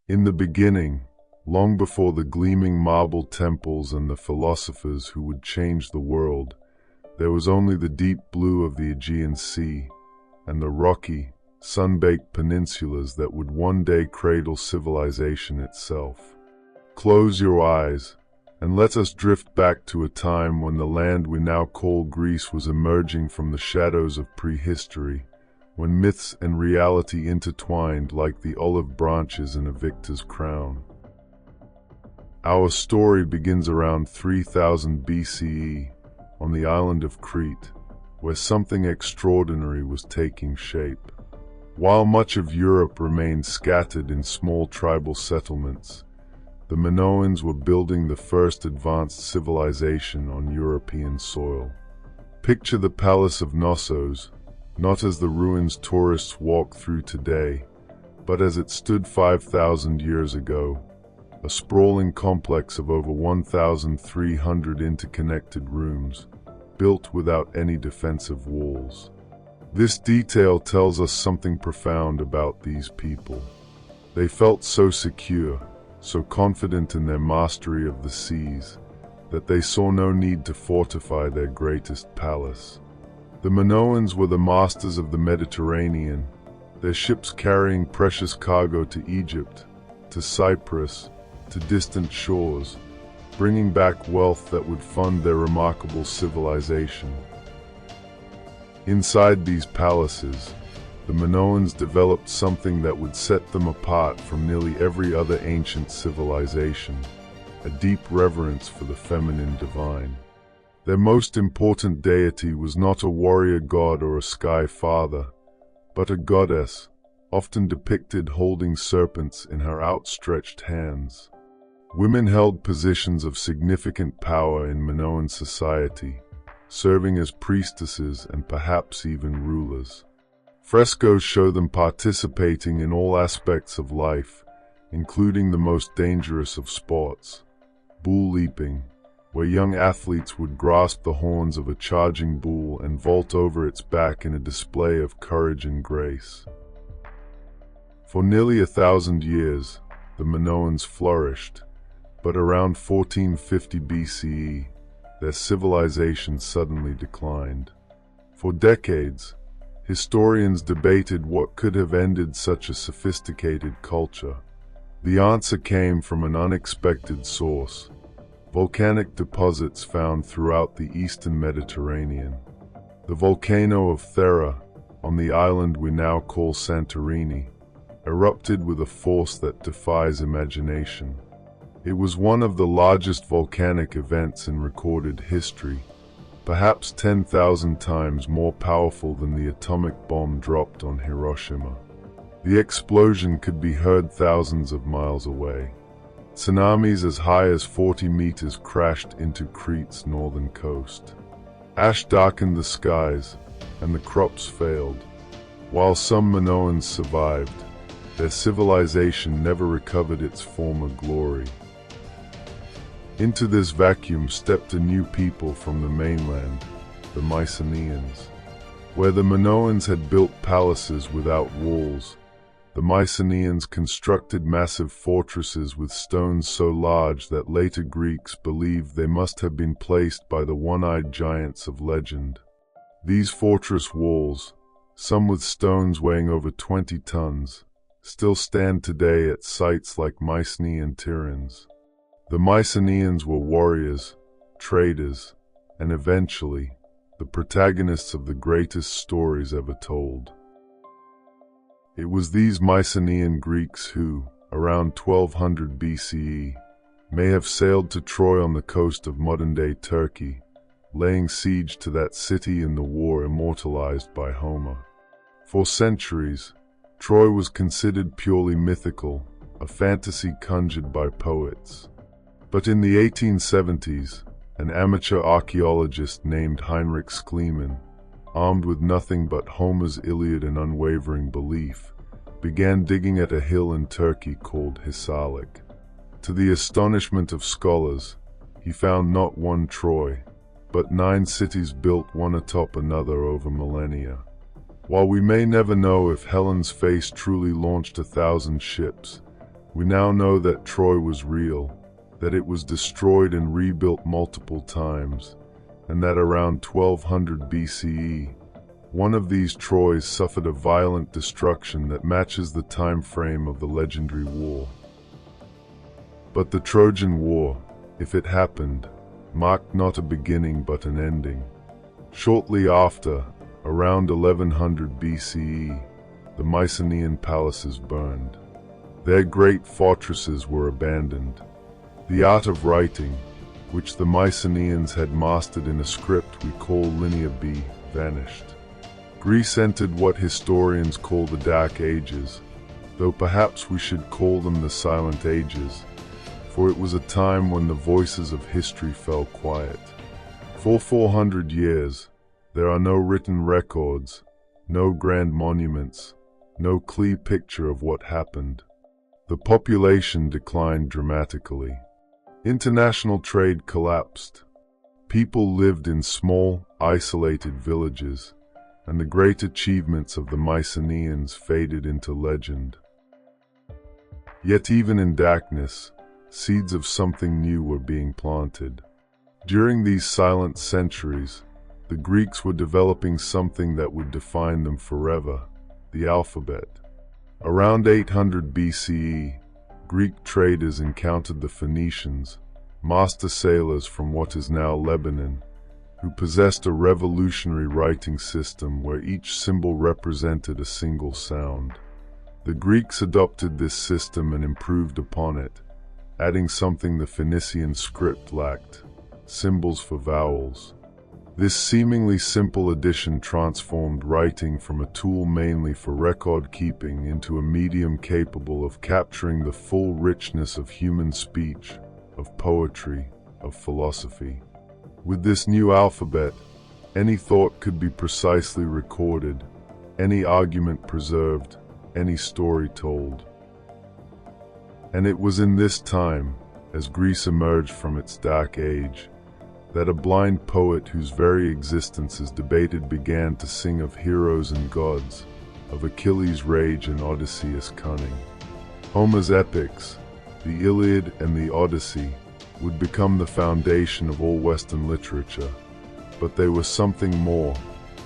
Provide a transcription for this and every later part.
In the beginning, long before the gleaming marble temples and the philosophers who would change the world, there was only the deep blue of the Aegean Sea and the rocky, sun-baked peninsulas that would one day cradle civilization itself. Close your eyes, and let us drift back to a time when the land we now call Greece was emerging from the shadows of prehistory, when myths and reality intertwined like the olive branches in a victor's crown. Our story begins around 3000 BCE on the island of Crete, where something extraordinary was taking shape. While much of Europe remained scattered in small tribal settlements, the Minoans were building the first advanced civilization on European soil. Picture the Palace of Knossos, not as the ruins tourists walk through today, but as it stood 5,000 years ago, a sprawling complex of over 1,300 interconnected rooms, built without any defensive walls. This detail tells us something profound about these people. They felt so secure, so confident in their mastery of the seas, that they saw no need to fortify their greatest palace. The Minoans were the masters of the Mediterranean, their ships carrying precious cargo to Egypt, to Cyprus, to distant shores, bringing back wealth that would fund their remarkable civilization. Inside these palaces, the Minoans developed something that would set them apart from nearly every other ancient civilization: a deep reverence for the feminine divine. Their most important deity was not a warrior god or a sky father, but a goddess, often depicted holding serpents in her outstretched hands. Women held positions of significant power in Minoan society, serving as priestesses and perhaps even rulers. Frescoes show them participating in all aspects of life, including the most dangerous of sports, bull leaping, where young athletes would grasp the horns of a charging bull and vault over its back in a display of courage and grace. For nearly 1,000 years, the Minoans flourished, but around 1450 BCE, their civilization suddenly declined. For decades, historians debated what could have ended such a sophisticated culture. The answer came from an unexpected source: volcanic deposits found throughout the eastern Mediterranean. The volcano of Thera, on the island we now call Santorini, erupted with a force that defies imagination. It was one of the largest volcanic events in recorded history, perhaps 10,000 times more powerful than the atomic bomb dropped on Hiroshima. The explosion could be heard thousands of miles away. Tsunamis as high as 40 meters crashed into Crete's northern coast. Ash darkened the skies, and the crops failed. While some Minoans survived, their civilization never recovered its former glory. Into this vacuum stepped a new people from the mainland, the Mycenaeans. Where the Minoans had built palaces without walls, the Mycenaeans constructed massive fortresses with stones so large that later Greeks believed they must have been placed by the one-eyed giants of legend. These fortress walls, some with stones weighing over 20 tons, still stand today at sites like Mycenae and Tiryns. The Mycenaeans were warriors, traders, and eventually, the protagonists of the greatest stories ever told. It was these Mycenaean Greeks who, around 1200 BCE, may have sailed to Troy on the coast of modern-day Turkey, laying siege to that city in the war immortalized by Homer. For centuries, Troy was considered purely mythical, a fantasy conjured by poets. But in the 1870s, an amateur archaeologist named Heinrich Schliemann, armed with nothing but Homer's Iliad and unwavering belief, began digging at a hill in Turkey called Hisarlik. To the astonishment of scholars, he found not one Troy, but 9 cities built one atop another over millennia. While we may never know if Helen's face truly launched 1,000 ships, We now know that Troy was real, that it was destroyed and rebuilt multiple times, and that around 1200 BCE, one of these Troys suffered a violent destruction that matches the time frame of the legendary war. But the Trojan War, if it happened, marked not a beginning but an ending. Shortly after, around 1100 BCE, the Mycenaean palaces burned. Their great fortresses were abandoned. The art of writing, which the Mycenaeans had mastered in a script we call Linear B, vanished. Greece entered what historians call the Dark Ages, though perhaps we should call them the Silent Ages, for it was a time when the voices of history fell quiet. For 400 years, there are no written records, no grand monuments, no clear picture of what happened. The population declined dramatically. International trade collapsed. People lived in small, isolated villages, and the great achievements of the Mycenaeans faded into legend. Yet even in darkness, seeds of something new were being planted. During these silent centuries, the Greeks were developing something that would define them forever: the alphabet. Around 800 BCE, Greek traders encountered the Phoenicians, master sailors from what is now Lebanon, who possessed a revolutionary writing system where each symbol represented a single sound. The Greeks adopted this system and improved upon it, adding something the Phoenician script lacked: symbols for vowels. This seemingly simple addition transformed writing from a tool mainly for record-keeping into a medium capable of capturing the full richness of human speech, of poetry, of philosophy. With this new alphabet, any thought could be precisely recorded, any argument preserved, any story told. And it was in this time, as Greece emerged from its dark age, that a blind poet whose very existence is debated began to sing of heroes and gods, of Achilles' rage and Odysseus' cunning. Homer's epics, the Iliad and the Odyssey, would become the foundation of all Western literature, but they were something more.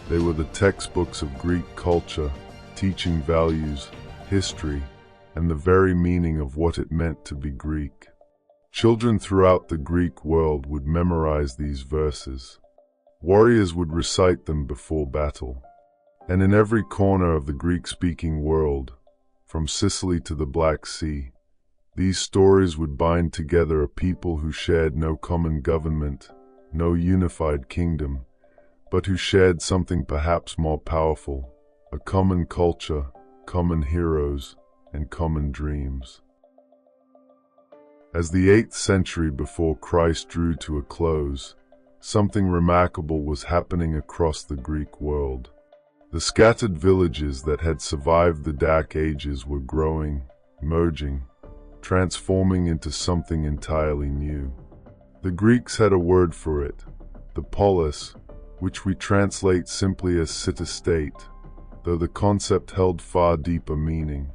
They were the textbooks of Greek culture, teaching values, history, and the very meaning of what it meant to be Greek. Children throughout the Greek world would memorize these verses. Warriors would recite them before battle. And in every corner of the Greek-speaking world, from Sicily to the Black Sea, these stories would bind together a people who shared no common government, no unified kingdom, but who shared something perhaps more powerful: a common culture, common heroes, and common dreams. As the 8th century before Christ drew to a close, something remarkable was happening across the Greek world. The scattered villages that had survived the Dark Ages were growing, merging, transforming into something entirely new. The Greeks had a word for it: the polis, which we translate simply as city-state, though the concept held far deeper meaning.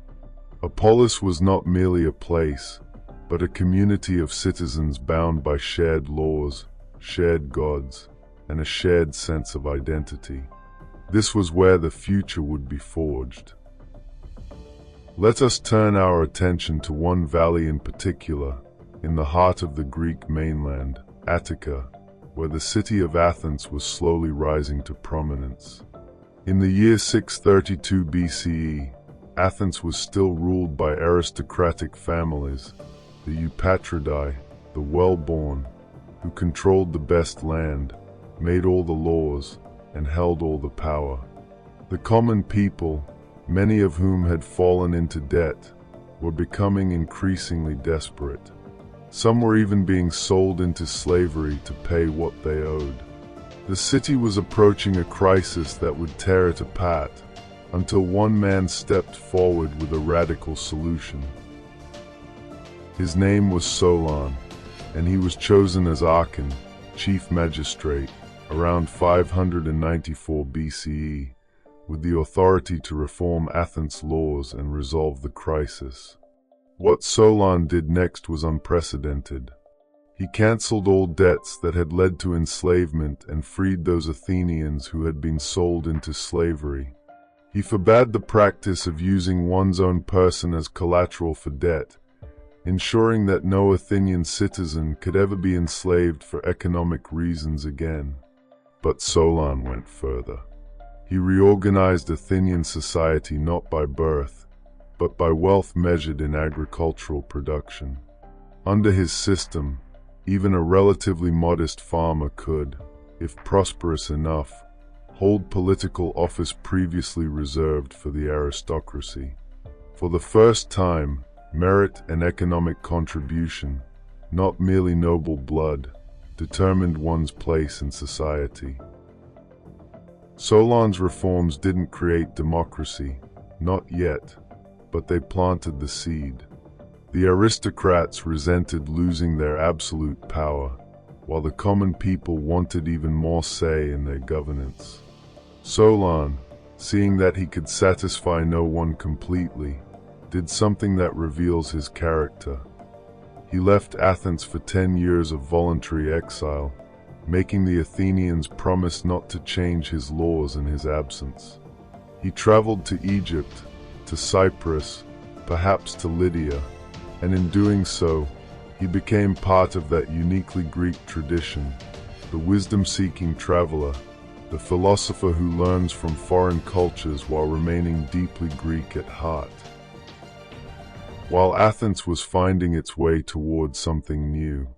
A polis was not merely a place, but a community of citizens bound by shared laws, shared gods, and a shared sense of identity. This was where the future would be forged. Let us turn our attention to one valley in particular, in the heart of the Greek mainland, Attica, where the city of Athens was slowly rising to prominence. In the year 632 BCE, Athens was still ruled by aristocratic families, the Eupatridae, the well-born, who controlled the best land, made all the laws, and held all the power. The common people, many of whom had fallen into debt, were becoming increasingly desperate. Some were even being sold into slavery to pay what they owed. The city was approaching a crisis that would tear it apart, until one man stepped forward with a radical solution. His name was Solon, and he was chosen as archon, chief magistrate, around 594 BCE, with the authority to reform Athens' laws and resolve the crisis. What Solon did next was unprecedented. He cancelled all debts that had led to enslavement and freed those Athenians who had been sold into slavery. He forbade the practice of using one's own person as collateral for debt, ensuring that no Athenian citizen could ever be enslaved for economic reasons again. But Solon went further. He reorganized Athenian society not by birth, but by wealth measured in agricultural production. Under his system, even a relatively modest farmer could, if prosperous enough, hold political office previously reserved for the aristocracy. For the first time, merit and economic contribution, not merely noble blood, determined one's place in society. Solon's reforms didn't create democracy, not yet, but they planted the seed. The aristocrats resented losing their absolute power, while the common people wanted even more say in their governance. Solon, seeing that he could satisfy no one completely, did something that reveals his character. He left Athens for 10 years of voluntary exile, making the Athenians promise not to change his laws in his absence. He traveled to Egypt, to Cyprus, perhaps to Lydia, and in doing so, he became part of that uniquely Greek tradition, the wisdom-seeking traveler, the philosopher who learns from foreign cultures while remaining deeply Greek at heart. While Athens was finding its way towards something new,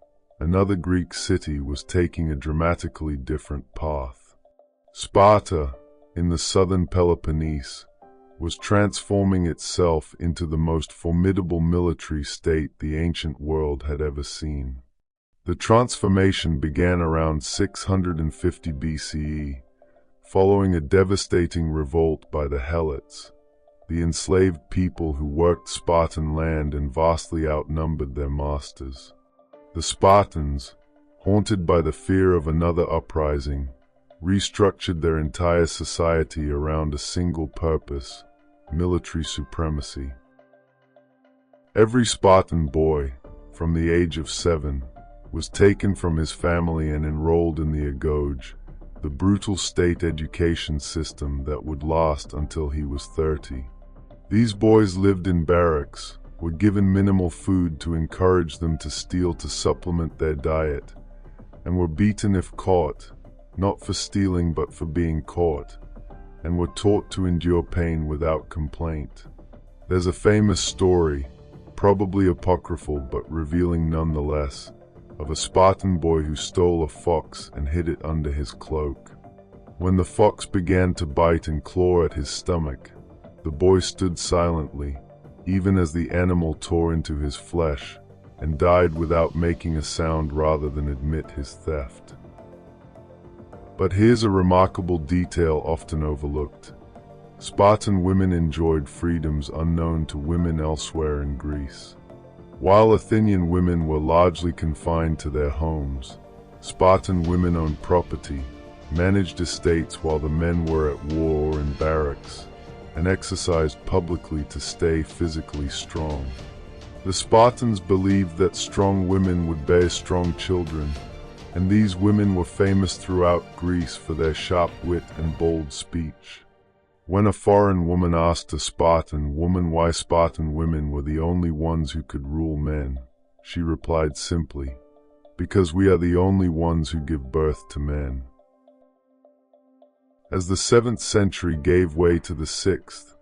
another Greek city was taking a dramatically different path. Sparta, in the southern Peloponnese, was transforming itself into the most formidable military state the ancient world had ever seen. The transformation began around 650 BCE, following a devastating revolt by the Helots, the enslaved people who worked Spartan land and vastly outnumbered their masters. The Spartans, haunted by the fear of another uprising, restructured their entire society around a single purpose: military supremacy. Every Spartan boy, from the age of 7, was taken from his family and enrolled in the agoge, the brutal state education system that would last until he was 30. These boys lived in barracks, were given minimal food to encourage them to steal to supplement their diet, and were beaten if caught, not for stealing but for being caught, and were taught to endure pain without complaint. There's a famous story, probably apocryphal but revealing nonetheless, of a Spartan boy who stole a fox and hid it under his cloak. When the fox began to bite and claw at his stomach, the boy stood silently, even as the animal tore into his flesh, and died without making a sound rather than admit his theft. But here's a remarkable detail often overlooked. Spartan women enjoyed freedoms unknown to women elsewhere in Greece. While Athenian women were largely confined to their homes, Spartan women owned property, managed estates while the men were at war or in barracks, and exercised publicly to stay physically strong. The Spartans believed that strong women would bear strong children, and these women were famous throughout Greece for their sharp wit and bold speech. When a foreign woman asked a Spartan woman why Spartan women were the only ones who could rule men, she replied simply, "Because we are the only ones who give birth to men." As the 7th century gave way to the 6th,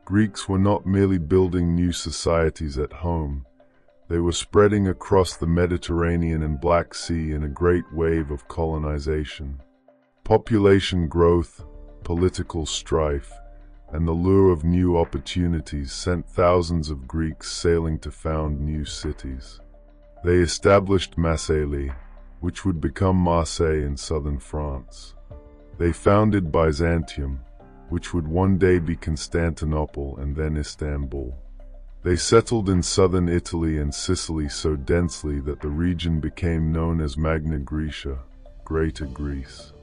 Greeks were not merely building new societies at home, they were spreading across the Mediterranean and Black Sea in a great wave of colonization. Population growth, political strife, and the lure of new opportunities sent thousands of Greeks sailing to found new cities. They established Mycenae, which would become Marseille in southern France. They founded Byzantium, which would one day be Constantinople and then Istanbul. They settled in southern Italy and Sicily so densely that the region became known as Magna Graecia, Greater Greece.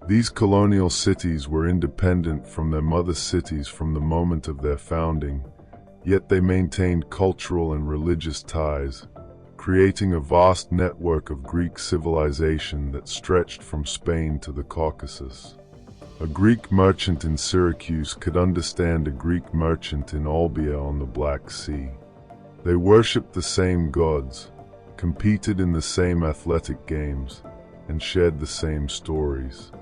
These colonial cities were independent from their mother cities from the moment of their founding, Yet they maintained cultural and religious ties, creating a vast network of Greek civilization that stretched from Spain to the Caucasus. A Greek merchant in Syracuse could understand a Greek merchant in Olbia on the Black Sea. They worshipped the same gods, competed in the same athletic games, and shared the same stories.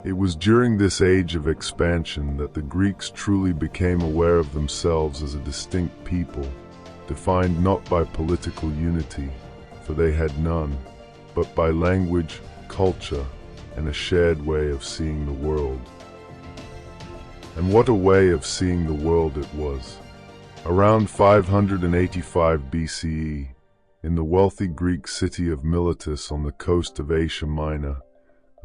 It was during this age of expansion that the Greeks truly became aware of themselves as a distinct people, defined not by political unity, for they had none, but by language, culture, and a shared way of seeing the world. And what a way of seeing the world it was. Around 585 BCE, in the wealthy Greek city of Miletus on the coast of Asia Minor,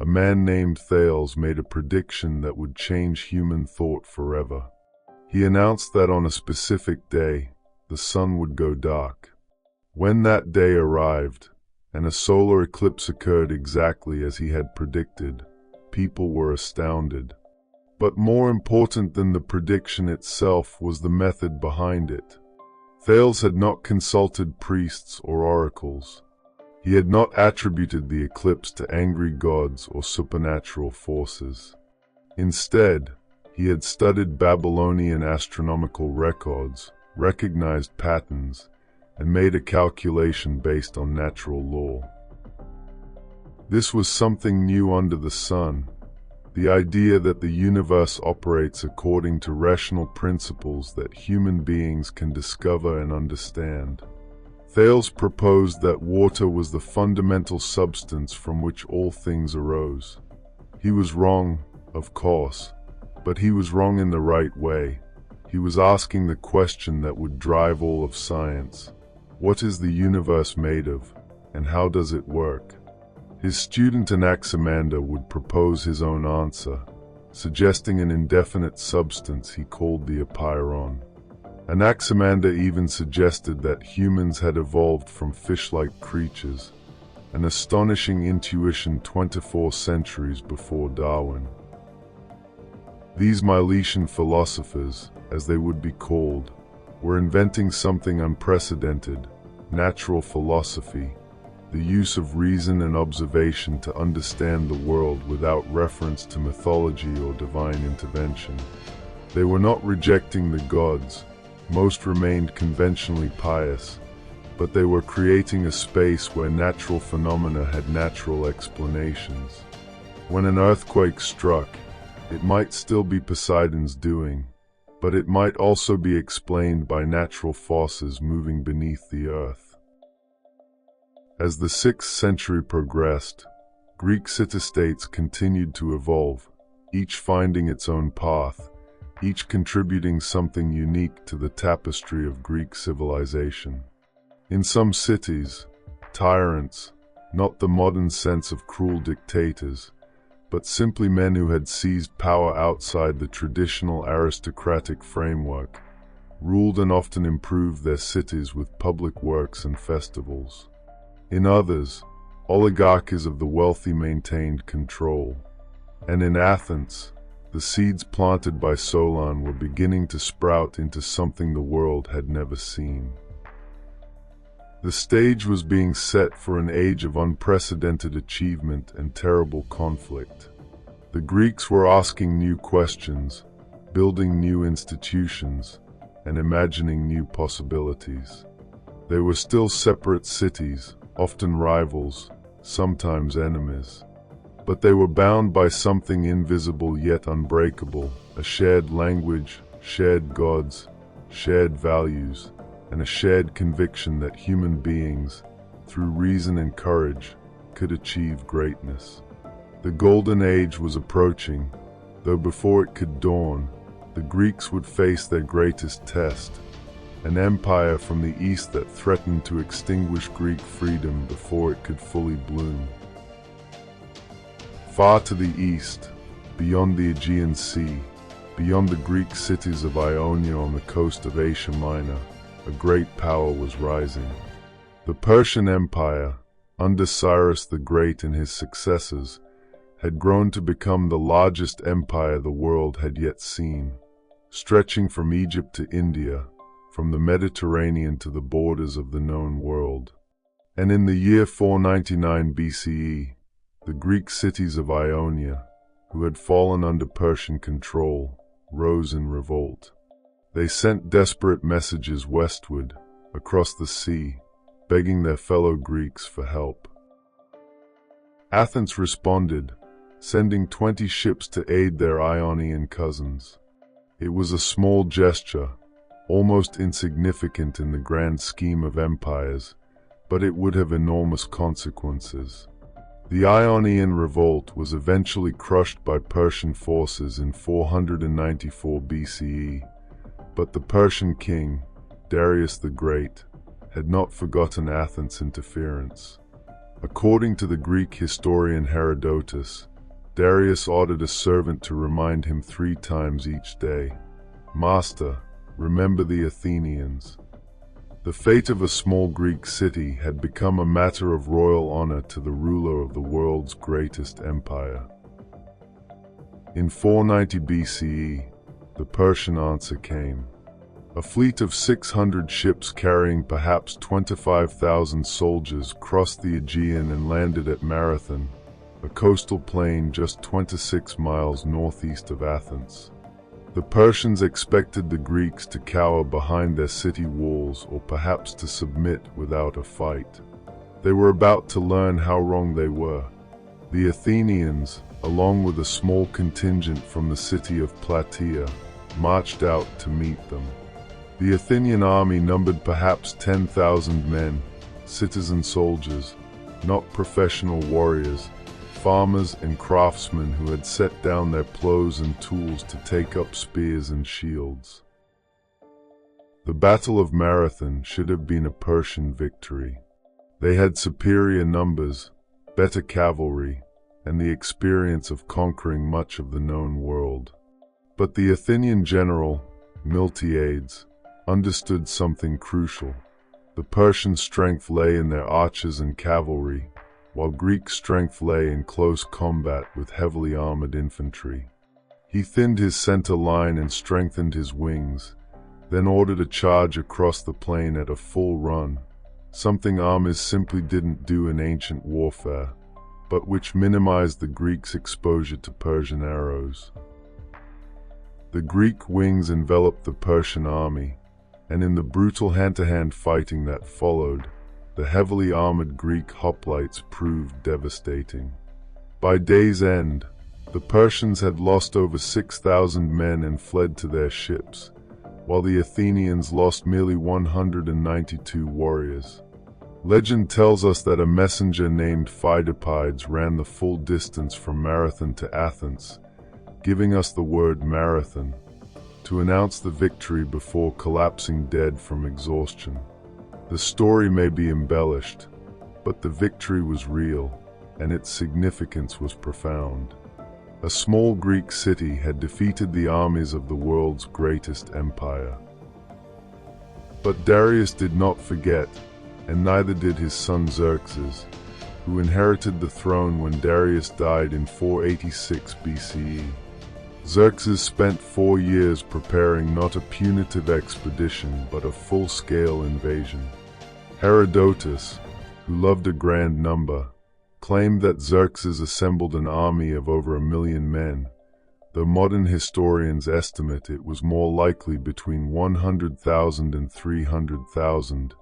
a man named Thales made a prediction that would change human thought forever. He announced that on a specific day, the sun would go dark. When that day arrived, and a solar eclipse occurred exactly as he had predicted, people were astounded. But more important than the prediction itself was the method behind it. Thales had not consulted priests or oracles. He had not attributed the eclipse to angry gods or supernatural forces. Instead, he had studied Babylonian astronomical records, recognized patterns, and made a calculation based on natural law. This was something new under the sun, the idea that the universe operates according to rational principles that human beings can discover and understand. Thales proposed that water was the fundamental substance from which all things arose. He was wrong, of course, but he was wrong in the right way. He was asking the question that would drive all of science. What is the universe made of, and how does it work? His student Anaximander would propose his own answer, suggesting an indefinite substance he called the apeiron. Anaximander even suggested that humans had evolved from fish-like creatures, an astonishing intuition 24 centuries before Darwin. These Milesian philosophers, as they would be called, were inventing something unprecedented: natural philosophy, the use of reason and observation to understand the world without reference to mythology or divine intervention. They were not rejecting the gods. Most remained conventionally pious, but they were creating a space where natural phenomena had natural explanations. When an earthquake struck, it might still be Poseidon's doing, but it might also be explained by natural forces moving beneath the earth. As the 6th century progressed, Greek city-states continued to evolve, each finding its own path, each contributing something unique to the tapestry of Greek civilization. In some cities, tyrants, not the modern sense of cruel dictators, but simply men who had seized power outside the traditional aristocratic framework, ruled and often improved their cities with public works and festivals. In others, oligarchies of the wealthy maintained control. And in Athens, the seeds planted by Solon were beginning to sprout into something the world had never seen. The stage was being set for an age of unprecedented achievement and terrible conflict. The Greeks were asking new questions, building new institutions, and imagining new possibilities. They were still separate cities, often rivals, sometimes enemies. But they were bound by something invisible yet unbreakable, a shared language, shared gods, shared values, and a shared conviction that human beings, through reason and courage, could achieve greatness. The Golden Age was approaching, though before it could dawn, the Greeks would face their greatest test, an empire from the east that threatened to extinguish Greek freedom before it could fully bloom. Far to the east, beyond the Aegean Sea, beyond the Greek cities of Ionia on the coast of Asia Minor, a great power was rising. The Persian Empire, under Cyrus the Great and his successors, had grown to become the largest empire the world had yet seen, stretching from Egypt to India, from the Mediterranean to the borders of the known world. And in the year 499 BCE, the Greek cities of Ionia, who had fallen under Persian control, rose in revolt. They sent desperate messages westward, across the sea, begging their fellow Greeks for help. Athens responded, sending 20 ships to aid their Ionian cousins. It was a small gesture, almost insignificant in the grand scheme of empires, but it would have enormous consequences. The Ionian revolt was eventually crushed by Persian forces in 494 BCE, but the Persian king, Darius the Great, had not forgotten Athens' interference. According to the Greek historian Herodotus, Darius ordered a servant to remind him 3 times each day, "Master, remember the Athenians." The fate of a small Greek city had become a matter of royal honor to the ruler of the world's greatest empire. In 490 BCE, the Persian answer came. A fleet of 600 ships carrying perhaps 25,000 soldiers crossed the Aegean and landed at Marathon, a coastal plain just 26 miles northeast of Athens. The Persians expected the Greeks to cower behind their city walls or perhaps to submit without a fight. They were about to learn how wrong they were. The Athenians, along with a small contingent from the city of Plataea, marched out to meet them. The Athenian army numbered perhaps 10,000 men, citizen soldiers, not professional warriors, farmers and craftsmen who had set down their plows and tools to take up spears and shields. The Battle of Marathon should have been a Persian victory. They had superior numbers, better cavalry, and the experience of conquering much of the known world. But the Athenian general, Miltiades, understood something crucial. The Persian strength lay in their archers and cavalry, while Greek strength lay in close combat with heavily armored infantry. He thinned his center line and strengthened his wings, then ordered a charge across the plain at a full run, something armies simply didn't do in ancient warfare, but which minimized the Greeks' exposure to Persian arrows. The Greek wings enveloped the Persian army, and in the brutal hand-to-hand fighting that followed, the heavily armored Greek hoplites proved devastating. By day's end, the Persians had lost over 6,000 men and fled to their ships, while the Athenians lost merely 192 warriors. Legend tells us that a messenger named Pheidippides ran the full distance from Marathon to Athens, giving us the word Marathon, to announce the victory before collapsing dead from exhaustion. The story may be embellished, but the victory was real, and its significance was profound. A small Greek city had defeated the armies of the world's greatest empire. But Darius did not forget, and neither did his son Xerxes, who inherited the throne when Darius died in 486 BCE. Xerxes spent 4 years preparing not a punitive expedition but a full-scale invasion. Herodotus, who loved a grand number, claimed that Xerxes assembled an army of over 1 million men, though modern historians estimate it was more likely between 100,000 and 300,000,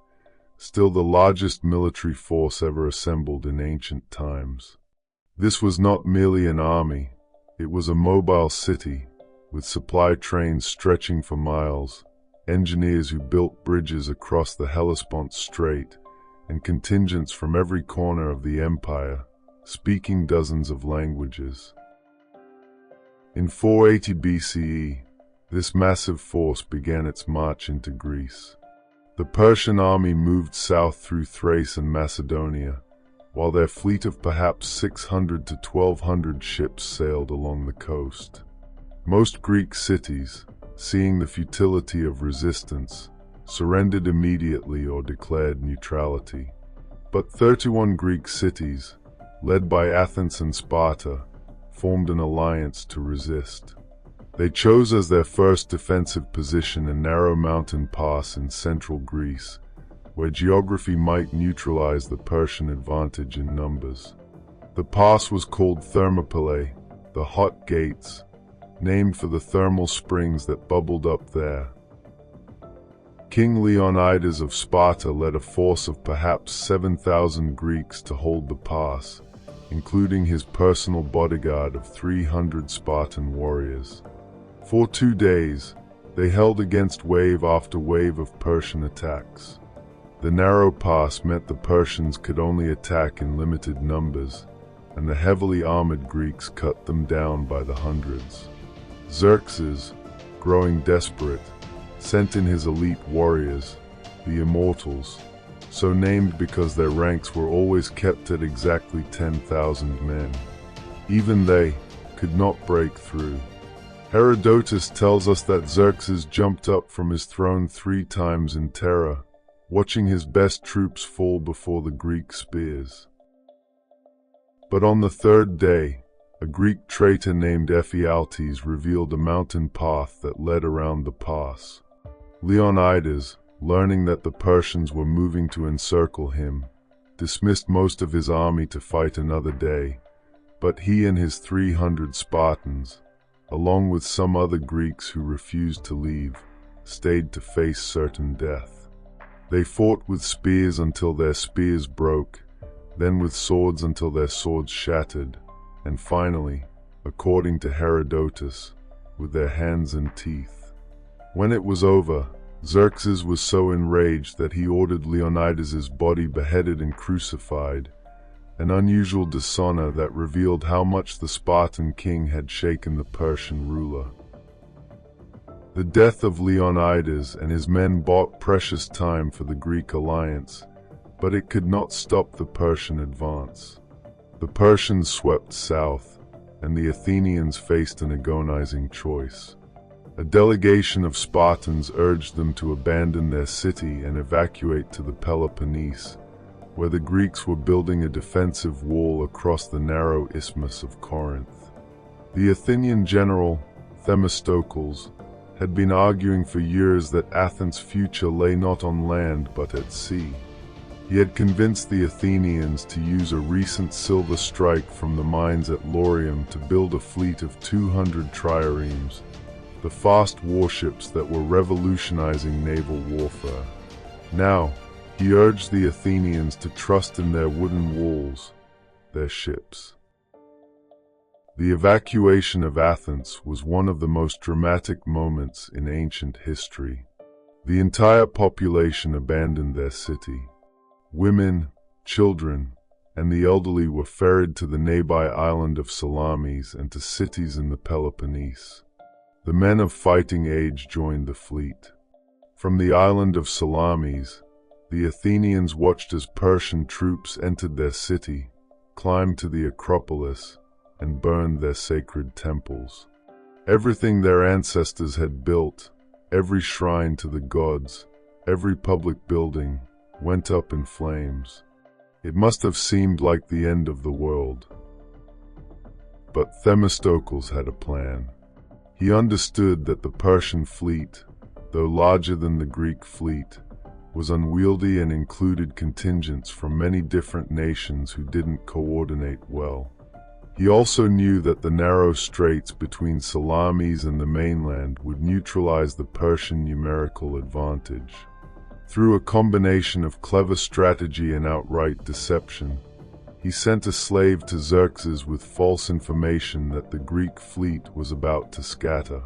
still the largest military force ever assembled in ancient times. This was not merely an army. It was a mobile city, with supply trains stretching for miles, engineers who built bridges across the Hellespont Strait, and contingents from every corner of the empire, speaking dozens of languages. In 480 BCE, this massive force began its march into Greece. The Persian army moved south through Thrace and Macedonia, while their fleet of perhaps 600 to 1,200 ships sailed along the coast. Most Greek cities, seeing the futility of resistance, surrendered immediately or declared neutrality. But 31 Greek cities, led by Athens and Sparta, formed an alliance to resist. They chose as their first defensive position a narrow mountain pass in central Greece, where geography might neutralize the Persian advantage in numbers. The pass was called Thermopylae, the hot gates, named for the thermal springs that bubbled up there. King Leonidas of Sparta led a force of perhaps 7,000 Greeks to hold the pass, including his personal bodyguard of 300 Spartan warriors. For 2 days, they held against wave after wave of Persian attacks. The narrow pass meant the Persians could only attack in limited numbers, and the heavily armored Greeks cut them down by the hundreds. Xerxes, growing desperate, sent in his elite warriors, the Immortals, so named because their ranks were always kept at exactly 10,000 men. Even they could not break through. Herodotus tells us that Xerxes jumped up from his throne 3 times in terror, watching his best troops fall before the Greek spears. But on the 3rd day, a Greek traitor named Ephialtes revealed a mountain path that led around the pass. Leonidas, learning that the Persians were moving to encircle him, dismissed most of his army to fight another day, but he and his 300 Spartans, along with some other Greeks who refused to leave, stayed to face certain death. They fought with spears until their spears broke, then with swords until their swords shattered, and finally, according to Herodotus, with their hands and teeth. When it was over, Xerxes was so enraged that he ordered Leonidas's body beheaded and crucified, an unusual dishonor that revealed how much the Spartan king had shaken the Persian ruler. The death of Leonidas and his men bought precious time for the Greek alliance, but it could not stop the Persian advance. The Persians swept south, and the Athenians faced an agonizing choice. A delegation of Spartans urged them to abandon their city and evacuate to the Peloponnese, where the Greeks were building a defensive wall across the narrow isthmus of Corinth. The Athenian general, Themistocles, had been arguing for years that Athens' future lay not on land but at sea. He had convinced the Athenians to use a recent silver strike from the mines at Laurium to build a fleet of 200 triremes, the fast warships that were revolutionizing naval warfare. Now, he urged the Athenians to trust in their wooden walls, their ships. The evacuation of Athens was one of the most dramatic moments in ancient history. The entire population abandoned their city. Women, children, and the elderly were ferried to the nearby island of Salamis and to cities in the Peloponnese. The men of fighting age joined the fleet. From the island of Salamis, the Athenians watched as Persian troops entered their city, climbed to the Acropolis, and burned their sacred temples. Everything their ancestors had built, every shrine to the gods, every public building, went up in flames. It must have seemed like the end of the world. But Themistocles had a plan. He understood that the Persian fleet, though larger than the Greek fleet, was unwieldy and included contingents from many different nations who didn't coordinate well. He also knew that the narrow straits between Salamis and the mainland would neutralize the Persian numerical advantage. Through a combination of clever strategy and outright deception, he sent a slave to Xerxes with false information that the Greek fleet was about to scatter.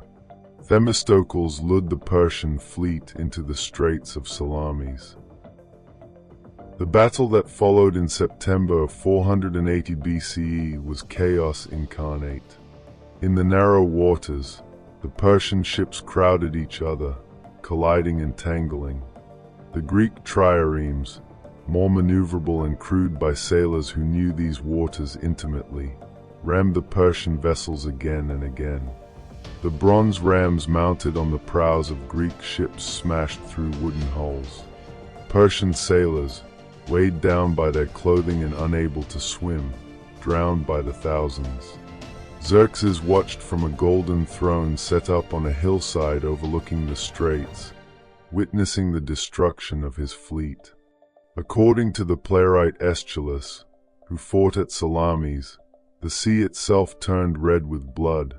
Themistocles lured the Persian fleet into the Straits of Salamis. The battle that followed in September of 480 BCE was chaos incarnate. In the narrow waters, the Persian ships crowded each other, colliding and tangling. The Greek triremes, more maneuverable and crewed by sailors who knew these waters intimately, rammed the Persian vessels again and again. The bronze rams mounted on the prows of Greek ships smashed through wooden hulls. Persian sailors, weighed down by their clothing and unable to swim, drowned by the thousands. Xerxes watched from a golden throne set up on a hillside overlooking the straits, witnessing the destruction of his fleet. According to the playwright Aeschylus, who fought at Salamis, the sea itself turned red with blood,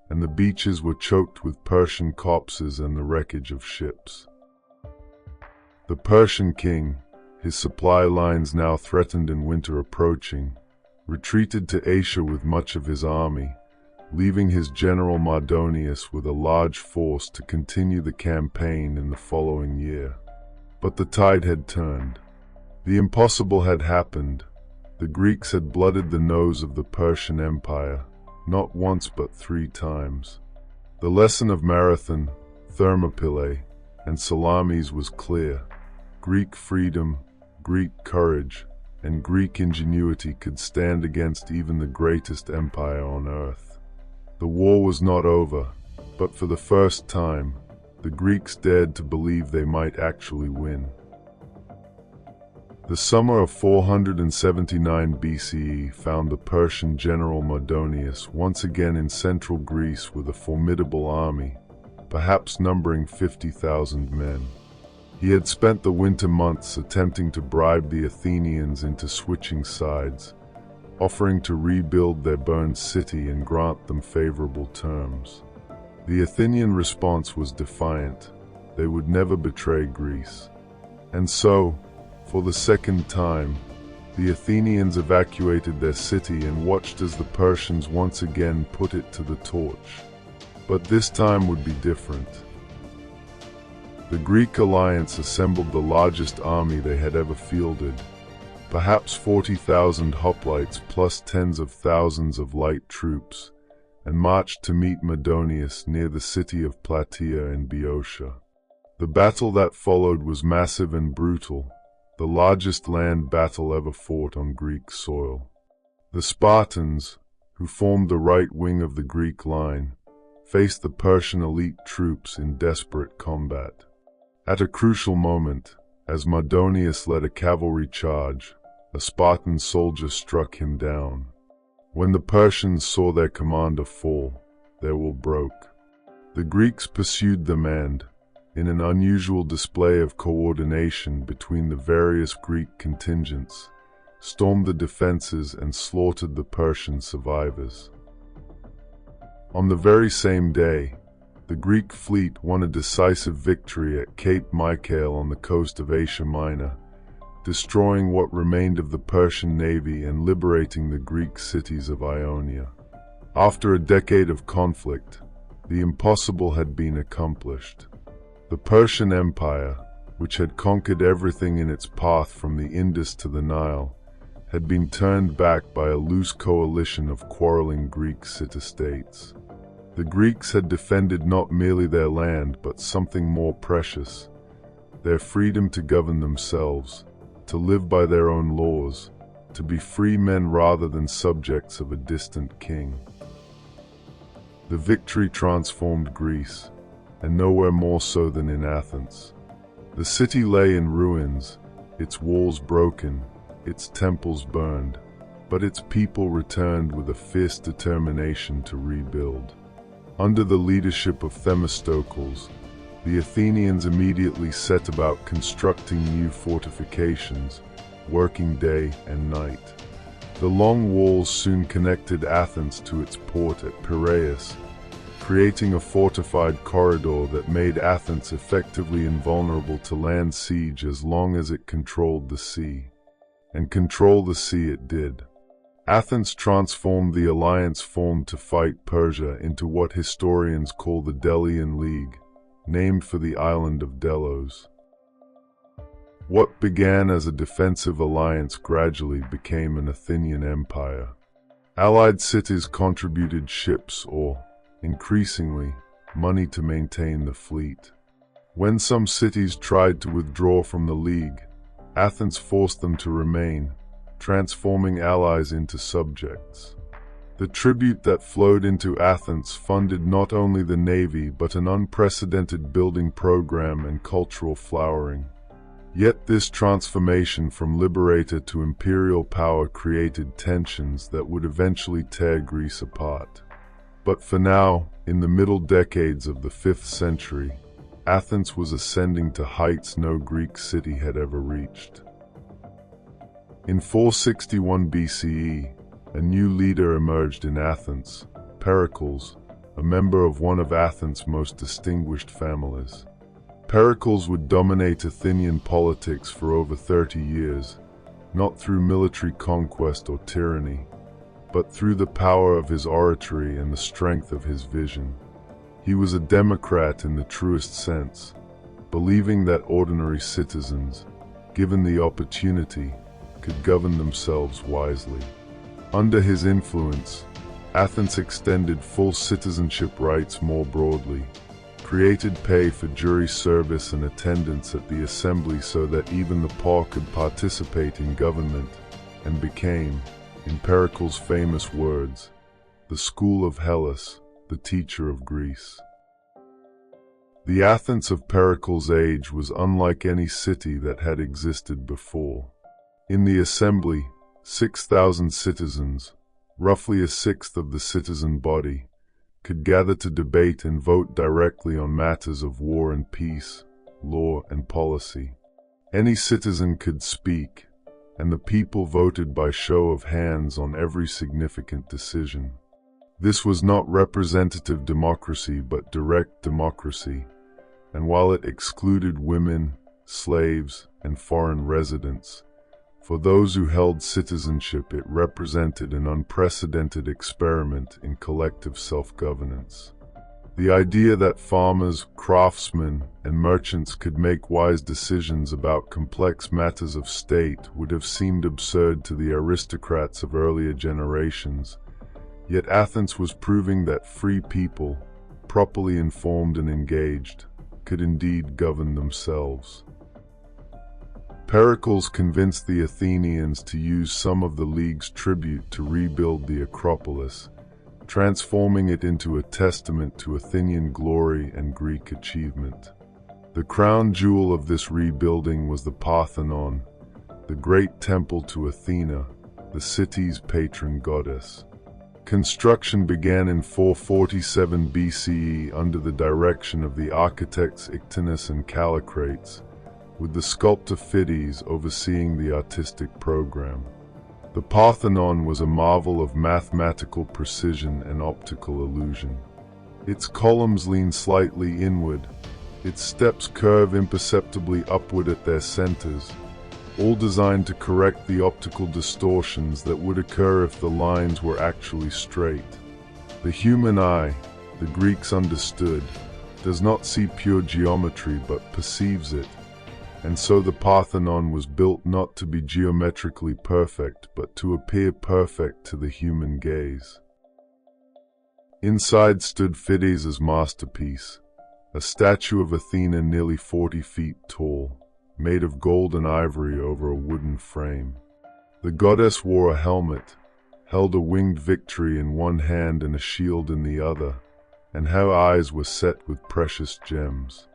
and the beaches were choked with Persian corpses and the wreckage of ships. The Persian king, his supply lines now threatened and winter approaching, retreated to Asia with much of his army, leaving his general Mardonius with a large force to continue the campaign in the following year. But the tide had turned. The impossible had happened. The Greeks had blooded the nose of the Persian Empire, not once but 3 times. The lesson of Marathon, Thermopylae, and Salamis was clear. Greek freedom, Greek courage, and Greek ingenuity could stand against even the greatest empire on earth. The war was not over, but for the first time, the Greeks dared to believe they might actually win. The summer of 479 BCE found the Persian general Mardonius once again in central Greece with a formidable army, perhaps numbering 50,000 men. He had spent the winter months attempting to bribe the Athenians into switching sides, offering to rebuild their burned city and grant them favorable terms. The Athenian response was defiant. They would never betray Greece. And so, for the second time, the Athenians evacuated their city and watched as the Persians once again put it to the torch. But this time would be different. The Greek alliance assembled the largest army they had ever fielded, perhaps 40,000 hoplites plus tens of thousands of light troops, and marched to meet Mardonius near the city of Plataea in Boeotia. The battle that followed was massive and brutal, the largest land battle ever fought on Greek soil. The Spartans, who formed the right wing of the Greek line, faced the Persian elite troops in desperate combat. At a crucial moment, as Mardonius led a cavalry charge, a Spartan soldier struck him down. When the Persians saw their commander fall, their will broke. The Greeks pursued them and, in an unusual display of coordination between the various Greek contingents, stormed the defenses and slaughtered the Persian survivors. On the very same day, the Greek fleet won a decisive victory at Cape Mycale on the coast of Asia Minor, destroying what remained of the Persian navy and liberating the Greek cities of Ionia. After a decade of conflict, the impossible had been accomplished. The Persian Empire, which had conquered everything in its path from the Indus to the Nile, had been turned back by a loose coalition of quarreling Greek city-states. The Greeks had defended not merely their land but something more precious, their freedom to govern themselves, to live by their own laws, to be free men rather than subjects of a distant king. The victory transformed Greece, and nowhere more so than in Athens. The city lay in ruins, its walls broken, its temples burned, but its people returned with a fierce determination to rebuild. Under the leadership of Themistocles, the Athenians immediately set about constructing new fortifications, working day and night. The long walls soon connected Athens to its port at Piraeus, creating a fortified corridor that made Athens effectively invulnerable to land siege as long as it controlled the sea. And control the sea it did. Athens transformed the alliance formed to fight Persia into what historians call the Delian League, named for the island of Delos. What began as a defensive alliance gradually became an Athenian empire. Allied cities contributed ships or, increasingly, money to maintain the fleet. When some cities tried to withdraw from the League, Athens forced them to remain, transforming allies into subjects. The tribute that flowed into Athens funded not only the navy but an unprecedented building program and cultural flowering. Yet this transformation from liberator to imperial power created tensions that would eventually tear Greece apart. But for now, in the middle decades of the 5th century, Athens was ascending to heights no Greek city had ever reached. In 461 BCE, a new leader emerged in Athens, Pericles, a member of one of Athens' most distinguished families. Pericles would dominate Athenian politics for over 30 years, not through military conquest or tyranny, but through the power of his oratory and the strength of his vision. He was a democrat in the truest sense, believing that ordinary citizens, given the opportunity, could govern themselves wisely. Under his influence, Athens extended full citizenship rights more broadly, created pay for jury service and attendance at the assembly so that even the poor could participate in government, and became, in Pericles' famous words, the school of Hellas, the teacher of Greece. The Athens of Pericles' age was unlike any city that had existed before. In the assembly, 6,000 citizens, roughly a sixth of the citizen body, could gather to debate and vote directly on matters of war and peace, law and policy. Any citizen could speak, and the people voted by show of hands on every significant decision. This was not representative democracy but direct democracy, and while it excluded women, slaves, and foreign residents, for those who held citizenship it represented an unprecedented experiment in collective self-governance. The idea that farmers, craftsmen, and merchants could make wise decisions about complex matters of state would have seemed absurd to the aristocrats of earlier generations. Yet Athens was proving that free people, properly informed and engaged, could indeed govern themselves. Pericles convinced the Athenians to use some of the league's tribute to rebuild the Acropolis, transforming it into a testament to Athenian glory and Greek achievement. The crown jewel of this rebuilding was the Parthenon, the great temple to Athena, the city's patron goddess. Construction began in 447 BCE under the direction of the architects Ictinus and Callicrates, with the sculptor Phidias overseeing the artistic program. The Parthenon was a marvel of mathematical precision and optical illusion. Its columns lean slightly inward, its steps curve imperceptibly upward at their centers, all designed to correct the optical distortions that would occur if the lines were actually straight. The human eye, the Greeks understood, does not see pure geometry but perceives it, and so the Parthenon was built not to be geometrically perfect but to appear perfect to the human gaze. Inside stood Phidias' masterpiece, a statue of Athena nearly 40 feet tall, made of gold and ivory over a wooden frame. The goddess wore a helmet, held a winged victory in one hand and a shield in the other, and her eyes were set with precious gems.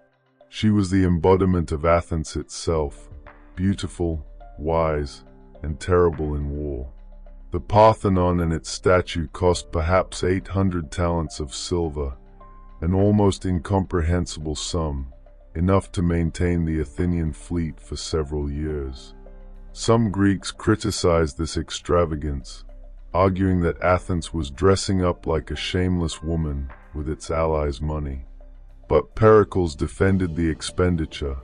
She was the embodiment of Athens itself, beautiful, wise, and terrible in war. The Parthenon and its statue cost perhaps 800 talents of silver, an almost incomprehensible sum, enough to maintain the Athenian fleet for several years. Some Greeks criticized this extravagance, arguing that Athens was dressing up like a shameless woman with its allies' money. But Pericles defended the expenditure,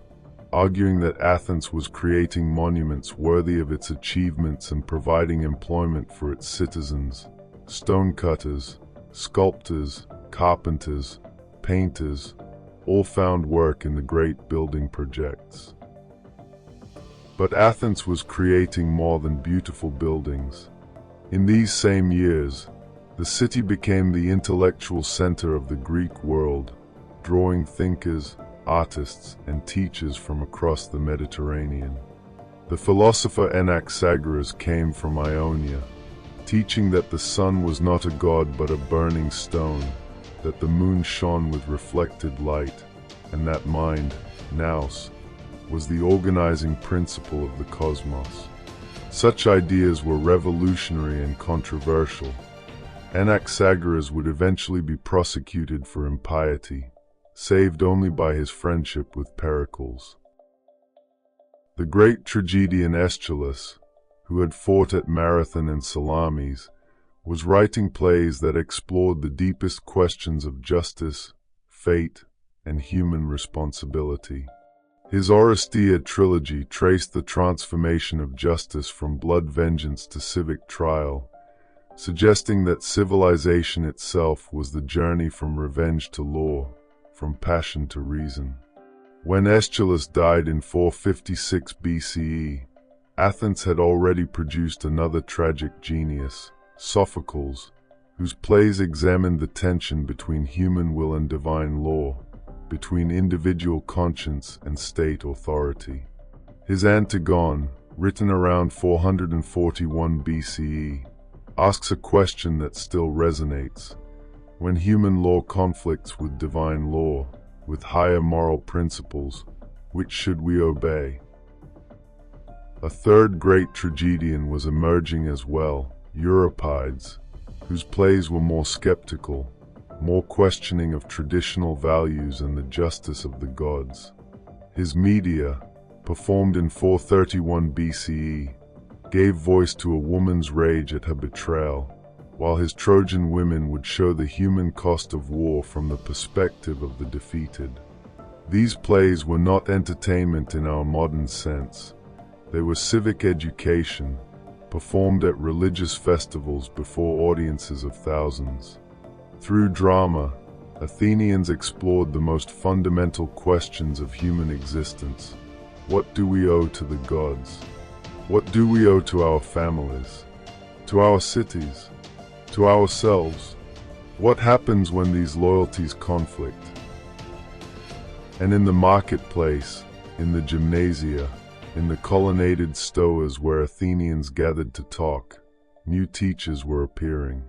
arguing that Athens was creating monuments worthy of its achievements and providing employment for its citizens, stonecutters, sculptors, carpenters, painters, all found work in the great building projects. But Athens was creating more than beautiful buildings. In these same years, the city became the intellectual center of the Greek world, drawing thinkers, artists, and teachers from across the Mediterranean. The philosopher Anaxagoras came from Ionia, teaching that the sun was not a god but a burning stone, that the moon shone with reflected light, and that mind, nous, was the organizing principle of the cosmos. Such ideas were revolutionary and controversial, Anaxagoras would eventually be prosecuted for impiety, saved only by his friendship with Pericles. The great tragedian Aeschylus, who had fought at Marathon and Salamis, was writing plays that explored the deepest questions of justice, fate, and human responsibility. His Oresteia trilogy traced the transformation of justice from blood vengeance to civic trial, suggesting that civilization itself was the journey from revenge to law, from passion to reason. When Aeschylus died in 456 BCE, Athens had already produced another tragic genius, Sophocles, whose plays examined the tension between human will and divine law, between individual conscience and state authority. His Antigone, written around 441 BCE, asks a question that still resonates. When human law conflicts with divine law, with higher moral principles, which should we obey? A third great tragedian was emerging as well, Euripides, whose plays were more skeptical, more questioning of traditional values and the justice of the gods. His Medea, performed in 431 BCE, gave voice to a woman's rage at her betrayal, while his Trojan women would show the human cost of war from the perspective of the defeated. These plays were not entertainment in our modern sense. They were civic education, performed at religious festivals before audiences of thousands. Through drama, Athenians explored the most fundamental questions of human existence. What do we owe to the gods? What do we owe to our families, to our cities, to ourselves? What happens when these loyalties conflict? And in the marketplace, in the gymnasia, in the colonnaded stoas where Athenians gathered to talk, new teachers were appearing.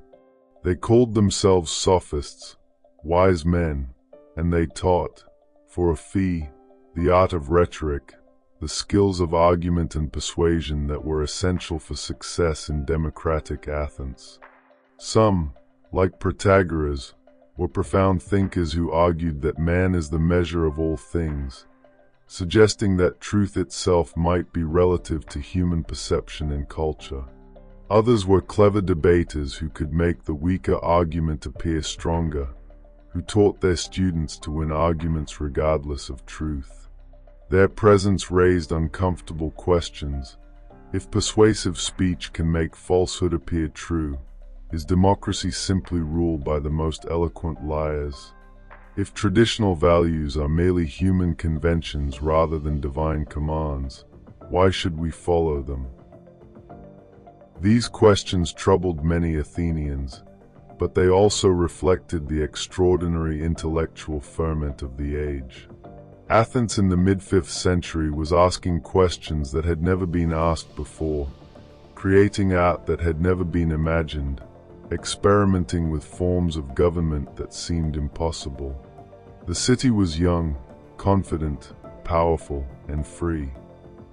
They called themselves sophists, wise men, and they taught, for a fee, the art of rhetoric, the skills of argument and persuasion that were essential for success in democratic Athens. Some, like Protagoras, were profound thinkers who argued that man is the measure of all things, suggesting that truth itself might be relative to human perception and culture. Others were clever debaters who could make the weaker argument appear stronger, who taught their students to win arguments regardless of truth. Their presence raised uncomfortable questions. If persuasive speech can make falsehood appear true, is democracy simply ruled by the most eloquent liars? If traditional values are merely human conventions rather than divine commands, why should we follow them? These questions troubled many Athenians, but they also reflected the extraordinary intellectual ferment of the age. Athens in the mid-5th century was asking questions that had never been asked before, creating art that had never been imagined, experimenting with forms of government that seemed impossible. The city was young, confident, powerful, and free.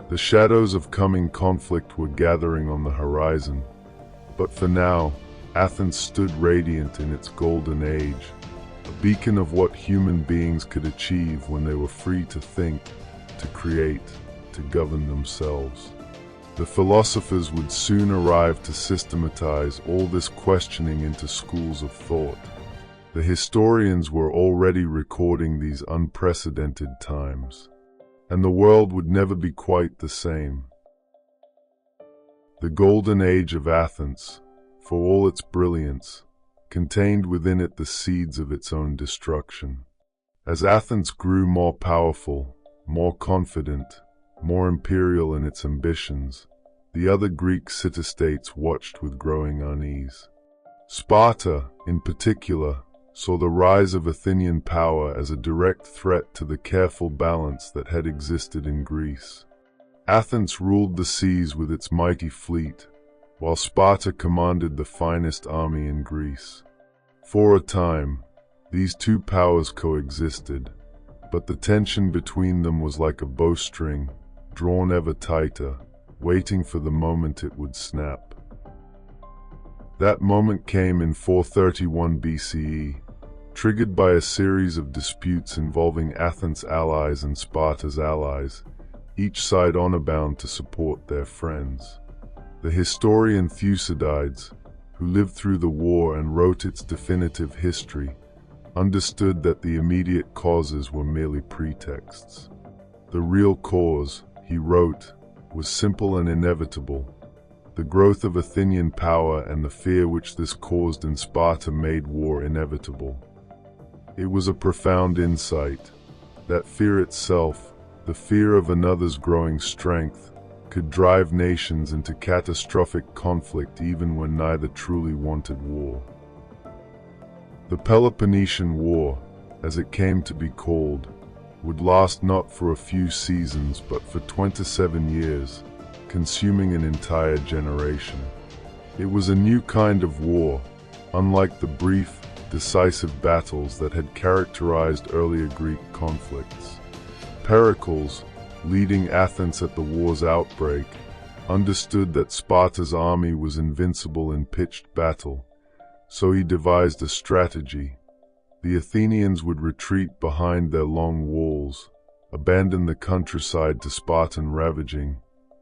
The shadows of coming conflict were gathering on the horizon, but for now, Athens stood radiant in its golden age, a beacon of what human beings could achieve when they were free to think, to create, to govern themselves. The philosophers would soon arrive to systematize all this questioning into schools of thought. The historians were already recording these unprecedented times, and the world would never be quite the same. The golden age of Athens, for all its brilliance, contained within it the seeds of its own destruction. As Athens grew more powerful, more confident, more imperial in its ambitions, the other Greek city-states watched with growing unease. Sparta, in particular, saw the rise of Athenian power as a direct threat to the careful balance that had existed in Greece. Athens ruled the seas with its mighty fleet, while Sparta commanded the finest army in Greece. For a time, these two powers coexisted, but the tension between them was like a bowstring, drawn ever tighter, waiting for the moment it would snap. That moment came in 431 BCE, triggered by a series of disputes involving Athens' allies and Sparta's allies, each side honor-bound to support their friends. The historian Thucydides, who lived through the war and wrote its definitive history, understood that the immediate causes were merely pretexts. The real cause, he wrote, was simple and inevitable. The growth of Athenian power and the fear which this caused in Sparta made war inevitable. It was a profound insight. That fear itself, the fear of another's growing strength, could drive nations into catastrophic conflict even when neither truly wanted war. The Peloponnesian War, as it came to be called, would last not for a few seasons but for 27 years, consuming an entire generation. It was a new kind of war, unlike the brief, decisive battles that had characterized earlier Greek conflicts. Pericles, leading Athens at the war's outbreak, understood that Sparta's army was invincible in pitched battle, so he devised a strategy. The Athenians would retreat behind their long walls, abandon the countryside to Spartan ravaging,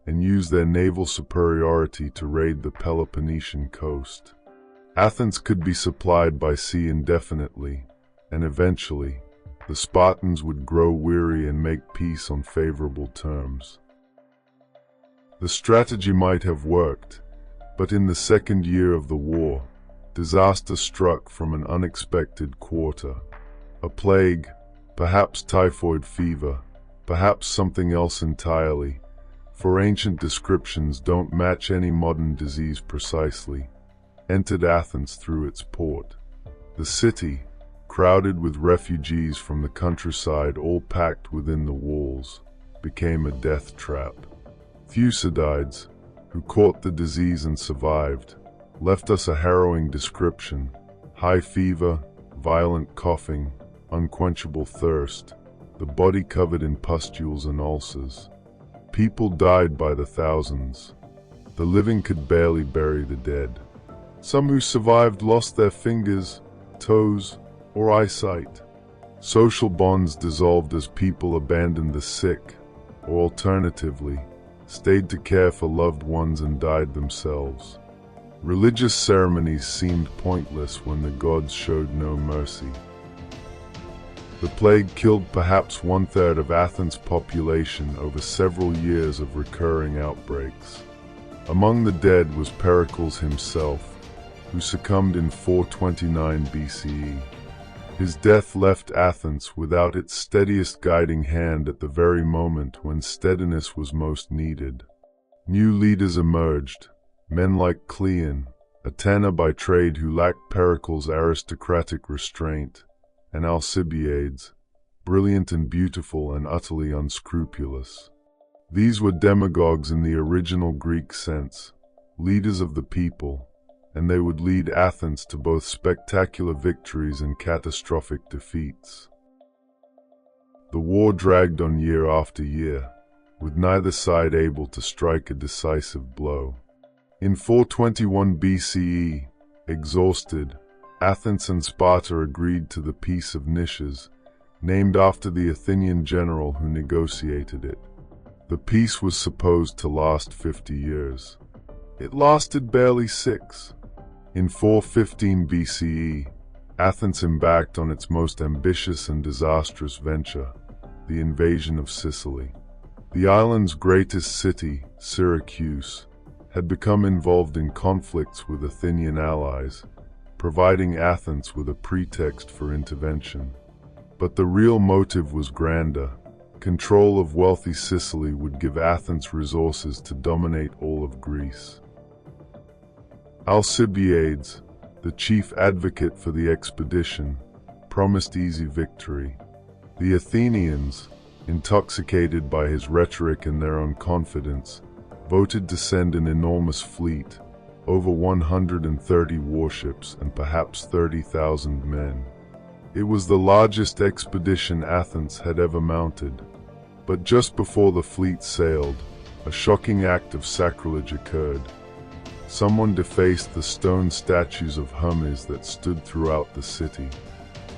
and use their naval superiority to raid the Peloponnesian coast. Athens could be supplied by sea indefinitely, and eventually, the Spartans would grow weary and make peace on favorable terms. The strategy might have worked, but in the second year of the war, disaster struck from an unexpected quarter. A plague, perhaps typhoid fever, perhaps something else entirely, for ancient descriptions don't match any modern disease precisely, entered Athens through its port. The city, crowded with refugees from the countryside all packed within the walls, became a death trap. Thucydides, who caught the disease and survived, left us a harrowing description: high fever, violent coughing, unquenchable thirst, the body covered in pustules and ulcers. People died by the thousands. The living could barely bury the dead. Some who survived lost their fingers, toes, or eyesight. Social bonds dissolved as people abandoned the sick, or alternatively, stayed to care for loved ones and died themselves. Religious ceremonies seemed pointless when the gods showed no mercy. The plague killed perhaps 1/3 of Athens' population over several years of recurring outbreaks. Among the dead was Pericles himself, who succumbed in 429 BCE. His death left Athens without its steadiest guiding hand at the very moment when steadiness was most needed. New leaders emerged, men like Cleon, a tanner by trade who lacked Pericles' aristocratic restraint, and Alcibiades, brilliant and beautiful and utterly unscrupulous. These were demagogues in the original Greek sense, leaders of the people, and they would lead Athens to both spectacular victories and catastrophic defeats. The war dragged on year after year, with neither side able to strike a decisive blow. In 421 BCE, exhausted, Athens and Sparta agreed to the Peace of Knossos, named after the Athenian general who negotiated it. The peace was supposed to last 50 years. It lasted barely 6. In 415 BCE, Athens embarked on its most ambitious and disastrous venture, the invasion of Sicily. The island's greatest city, Syracuse, had become involved in conflicts with Athenian allies, providing Athens with a pretext for intervention. But the real motive was grander. Control of wealthy Sicily would give Athens resources to dominate all of Greece. Alcibiades, the chief advocate for the expedition, promised easy victory. The Athenians, intoxicated by his rhetoric and their own confidence, voted to send an enormous fleet, over 130 warships and perhaps 30,000 men. It was the largest expedition Athens had ever mounted. But just before the fleet sailed, a shocking act of sacrilege occurred. Someone defaced the stone statues of Hermes that stood throughout the city.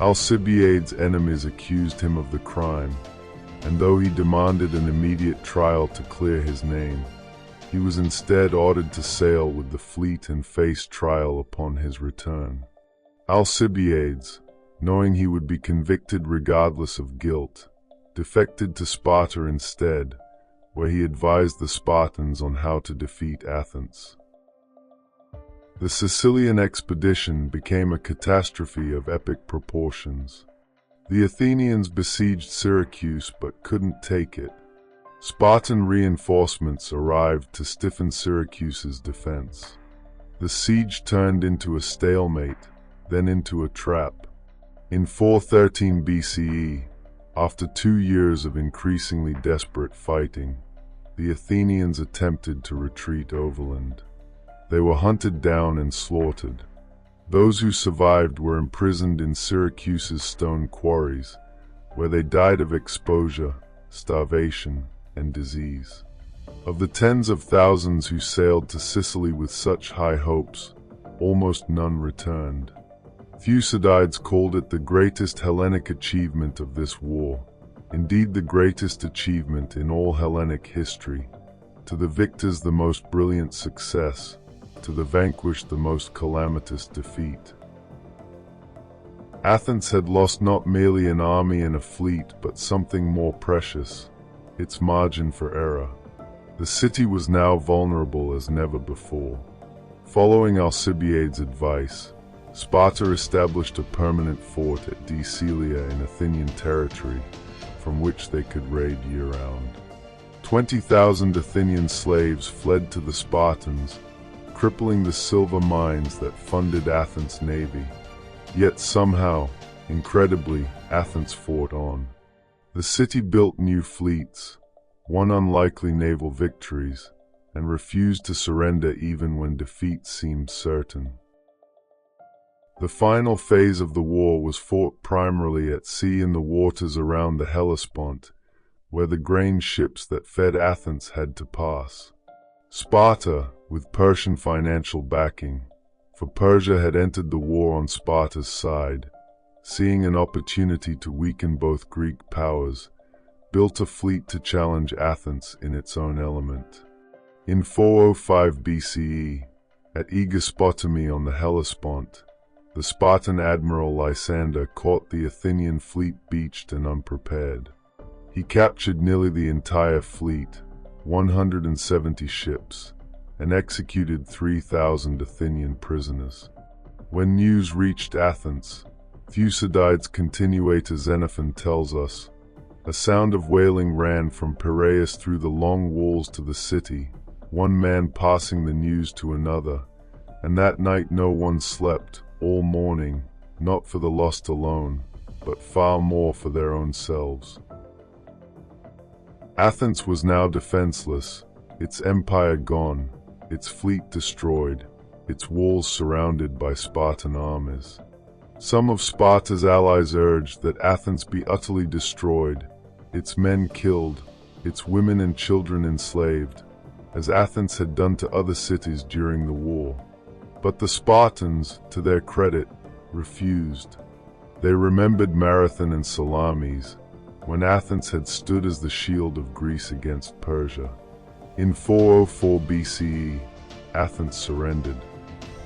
Alcibiades' enemies accused him of the crime, and though he demanded an immediate trial to clear his name, he was instead ordered to sail with the fleet and face trial upon his return. Alcibiades, knowing he would be convicted regardless of guilt, defected to Sparta instead, where he advised the Spartans on how to defeat Athens. The Sicilian expedition became a catastrophe of epic proportions. The Athenians besieged Syracuse but couldn't take it. Spartan reinforcements arrived to stiffen Syracuse's defense. The siege turned into a stalemate, then into a trap. In 413 BCE, after 2 years of increasingly desperate fighting, the Athenians attempted to retreat overland. They were hunted down and slaughtered. Those who survived were imprisoned in Syracuse's stone quarries, where they died of exposure, starvation, and disease. Of the tens of thousands who sailed to Sicily with such high hopes, almost none returned. Thucydides called it the greatest Hellenic achievement of this war, indeed the greatest achievement in all Hellenic history. To the victors the most brilliant success, to the vanquished the most calamitous defeat. Athens had lost not merely an army and a fleet, but something more precious, its margin for error. The city was now vulnerable as never before. Following Alcibiades' advice, Sparta established a permanent fort at Decelia in Athenian territory, from which they could raid year-round. 20,000 Athenian slaves fled to the Spartans, crippling the silver mines that funded Athens' navy. Yet somehow, incredibly, Athens fought on. The city built new fleets, won unlikely naval victories, and refused to surrender even when defeat seemed certain. The final phase of the war was fought primarily at sea in the waters around the Hellespont, where the grain ships that fed Athens had to pass. Sparta, with Persian financial backing, for Persia had entered the war on Sparta's side, seeing an opportunity to weaken both Greek powers, built a fleet to challenge Athens in its own element. In 405 BCE, at Aegispotami on the Hellespont, the Spartan admiral Lysander caught the Athenian fleet beached and unprepared. He captured nearly the entire fleet, 170 ships, and executed 3,000 Athenian prisoners. When news reached Athens, Thucydides' continuator Xenophon tells us, a sound of wailing ran from Piraeus through the long walls to the city, one man passing the news to another, and that night no one slept, all morning, not for the lost alone, but far more for their own selves. Athens was now defenseless, its empire gone, its fleet destroyed, its walls surrounded by Spartan armies. Some of Sparta's allies urged that Athens be utterly destroyed, its men killed, its women and children enslaved, as Athens had done to other cities during the war. But the Spartans, to their credit, refused. They remembered Marathon and Salamis, when Athens had stood as the shield of Greece against Persia. In 404 BCE, Athens surrendered.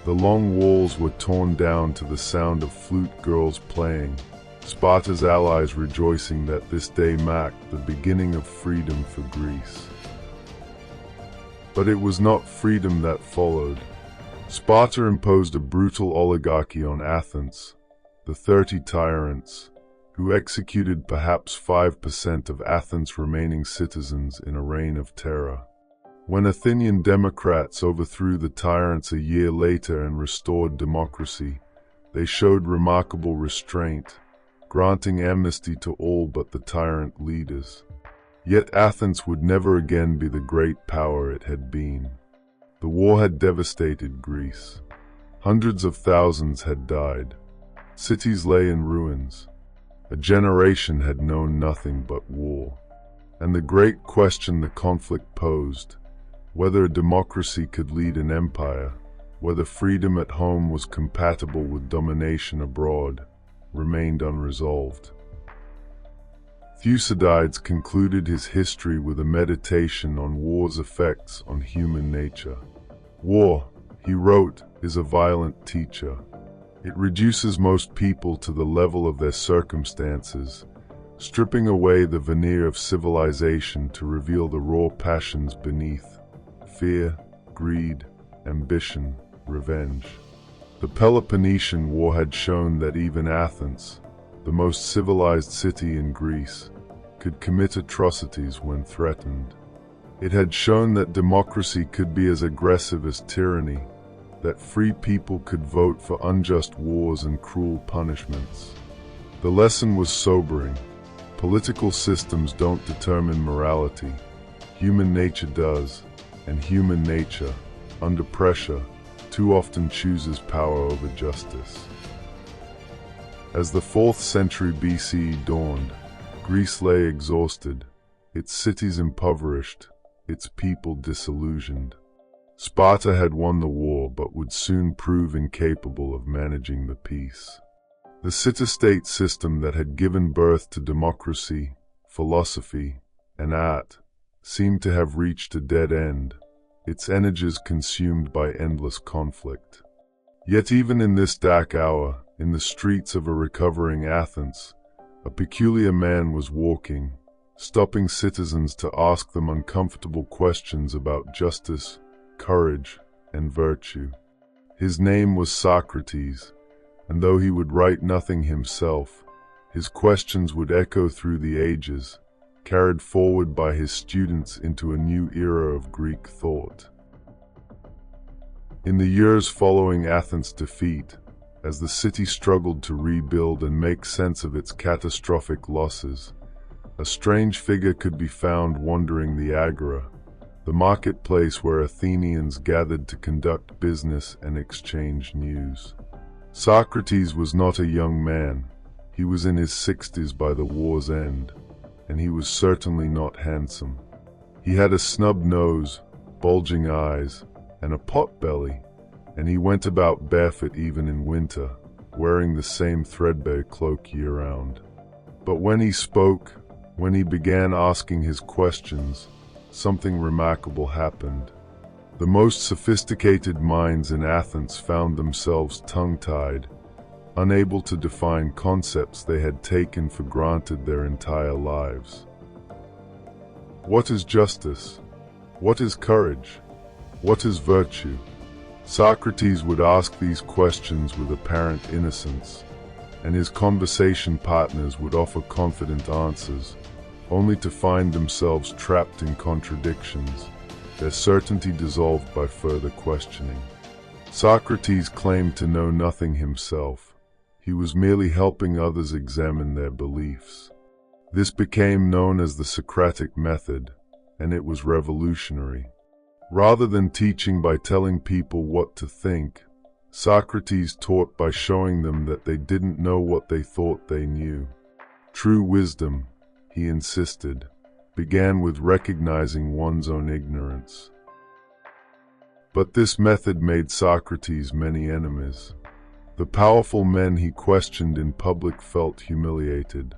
The long walls were torn down to the sound of flute girls playing, Sparta's allies rejoicing that this day marked the beginning of freedom for Greece. But it was not freedom that followed. Sparta imposed a brutal oligarchy on Athens, the 30 tyrants, who executed perhaps 5% of Athens' remaining citizens in a reign of terror. When Athenian democrats overthrew the tyrants a year later and restored democracy, they showed remarkable restraint, granting amnesty to all but the tyrant leaders. Yet Athens would never again be the great power it had been. The war had devastated Greece. Hundreds of thousands had died. Cities lay in ruins. A generation had known nothing but war. And the great question the conflict posed, Whether a democracy could lead an empire, whether freedom at home was compatible with domination abroad, remained unresolved. Thucydides concluded his history with a meditation on war's effects on human nature. War, he wrote, is a violent teacher. It reduces most people to the level of their circumstances, stripping away the veneer of civilization to reveal the raw passions beneath: fear, greed, ambition, revenge. The Peloponnesian War had shown that even Athens, the most civilized city in Greece, could commit atrocities when threatened. It had shown that democracy could be as aggressive as tyranny, that free people could vote for unjust wars and cruel punishments. The lesson was sobering. Political systems don't determine morality. Human nature does, and human nature, under pressure, too often chooses power over justice. As the 4th century BCE dawned, Greece lay exhausted, its cities impoverished, its people disillusioned. Sparta had won the war but would soon prove incapable of managing the peace. The city-state system that had given birth to democracy, philosophy, and art seemed to have reached a dead end, its energies consumed by endless conflict. Yet even in this dark hour, in the streets of a recovering Athens, a peculiar man was walking, stopping citizens to ask them uncomfortable questions about justice, courage, and virtue. His name was Socrates, and though he would write nothing himself, his questions would echo through the ages, carried forward by his students into a new era of Greek thought. In the years following Athens' defeat, as the city struggled to rebuild and make sense of its catastrophic losses, a strange figure could be found wandering the agora, the marketplace where Athenians gathered to conduct business and exchange news. Socrates was not a young man. He was in his 60s by the war's end, and he was certainly not handsome. He had a snub nose, bulging eyes, and a pot belly, and he went about barefoot even in winter, wearing the same threadbare cloak year-round. But when he spoke, when he began asking his questions, something remarkable happened. The most sophisticated minds in Athens found themselves tongue-tied, unable to define concepts they had taken for granted their entire lives. What is justice? What is courage? What is virtue? Socrates would ask these questions with apparent innocence, and his conversation partners would offer confident answers, only to find themselves trapped in contradictions, their certainty dissolved by further questioning. Socrates claimed to know nothing himself. He was merely helping others examine their beliefs. This became known as the Socratic method, and it was revolutionary. Rather than teaching by telling people what to think, Socrates taught by showing them that they didn't know what they thought they knew. True wisdom, he insisted, began with recognizing one's own ignorance. But this method made Socrates many enemies. The powerful men he questioned in public felt humiliated.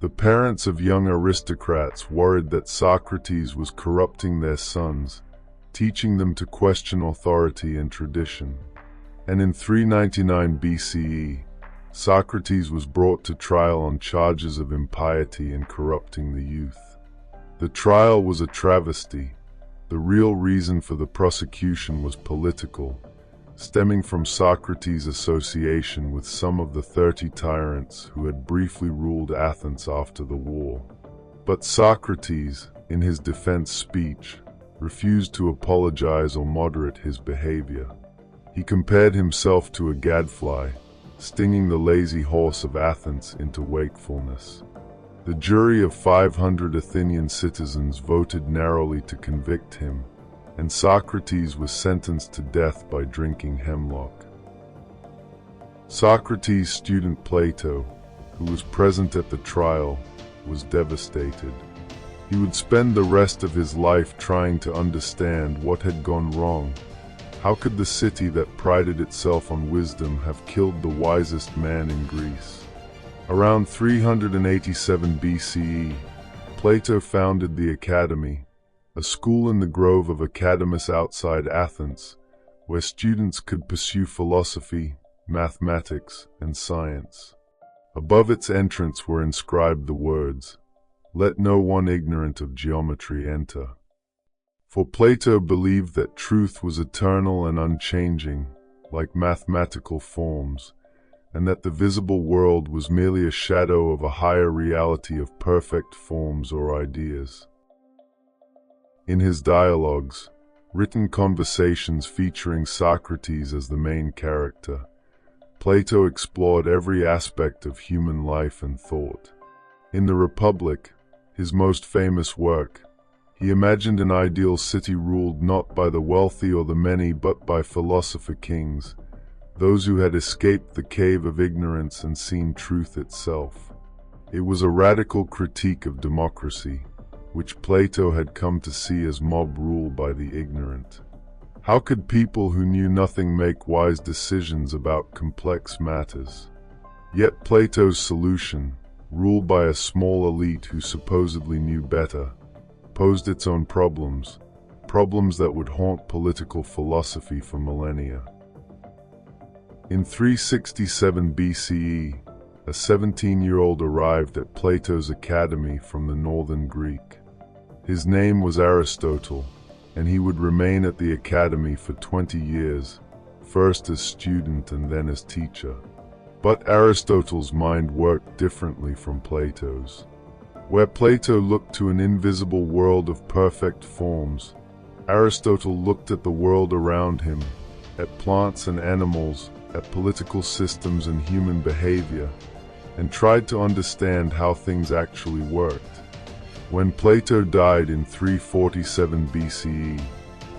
The parents of young aristocrats worried that Socrates was corrupting their sons, teaching them to question authority and tradition. And in 399 BCE, Socrates was brought to trial on charges of impiety and corrupting the youth. The trial was a travesty. The real reason for the prosecution was political, stemming from Socrates' association with some of the 30 tyrants who had briefly ruled Athens after the war. But Socrates, in his defense speech, refused to apologize or moderate his behavior. He compared himself to a gadfly, stinging the lazy horse of Athens into wakefulness. The jury of 500 Athenian citizens voted narrowly to convict him, and Socrates was sentenced to death by drinking hemlock. Socrates' student Plato, who was present at the trial, was devastated. He would spend the rest of his life trying to understand what had gone wrong. How could the city that prided itself on wisdom have killed the wisest man in Greece? Around 387 BCE, Plato founded the Academy, a school in the grove of Academus outside Athens, where students could pursue philosophy, mathematics, and science. Above its entrance were inscribed the words, "Let no one ignorant of geometry enter." For Plato believed that truth was eternal and unchanging, like mathematical forms, and that the visible world was merely a shadow of a higher reality of perfect forms or ideas. In his dialogues, written conversations featuring Socrates as the main character, Plato explored every aspect of human life and thought. In the Republic, his most famous work, he imagined an ideal city ruled not by the wealthy or the many but by philosopher kings, those who had escaped the cave of ignorance and seen truth itself. It was a radical critique of democracy, which Plato had come to see as mob rule by the ignorant. How could people who knew nothing make wise decisions about complex matters? Yet Plato's solution, ruled by a small elite who supposedly knew better, posed its own problems that would haunt political philosophy for millennia. In 367 BCE, a 17-year-old arrived at Plato's academy from the northern Greek. His name was Aristotle, and he would remain at the academy for 20 years, first as student and then as teacher. But Aristotle's mind worked differently from Plato's. Where Plato looked to an invisible world of perfect forms, Aristotle looked at the world around him, at plants and animals, at political systems and human behavior, and tried to understand how things actually worked. When Plato died in 347 BCE,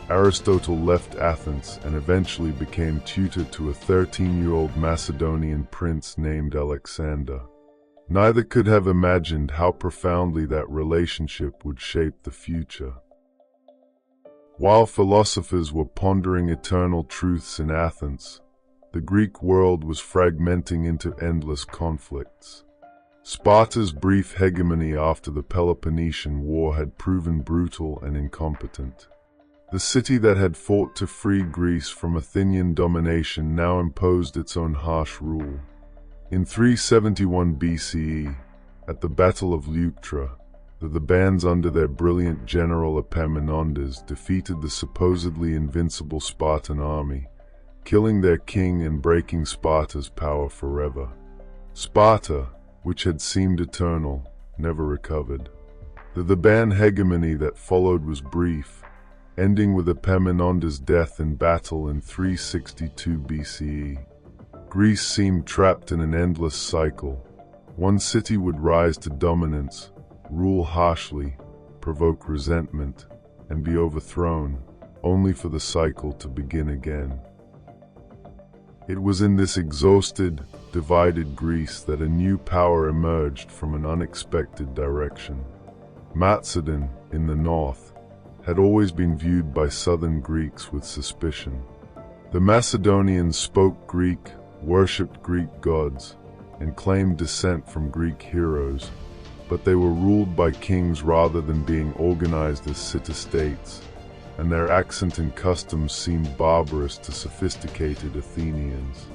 Aristotle left Athens and eventually became tutor to a 13-year-old Macedonian prince named Alexander. Neither could have imagined how profoundly that relationship would shape the future. While philosophers were pondering eternal truths in Athens, the Greek world was fragmenting into endless conflicts. Sparta's brief hegemony after the Peloponnesian War had proven brutal and incompetent. The city that had fought to free Greece from Athenian domination now imposed its own harsh rule. In 371 BCE, at the Battle of Leuctra, the bands under their brilliant general Epaminondas defeated the supposedly invincible Spartan army, killing their king and breaking Sparta's power forever. Sparta, which had seemed eternal, never recovered. The Theban hegemony that followed was brief, ending with Epaminondas' death in battle in 362 BCE. Greece seemed trapped in an endless cycle. One city would rise to dominance, rule harshly, provoke resentment, and be overthrown, only for the cycle to begin again. It was in this exhausted, divided Greece that a new power emerged from an unexpected direction. Macedon, in the north, had always been viewed by southern Greeks with suspicion. The Macedonians spoke Greek, worshipped Greek gods, and claimed descent from Greek heroes, but they were ruled by kings rather than being organized as city-states, and their accent and customs seemed barbarous to sophisticated Athenians.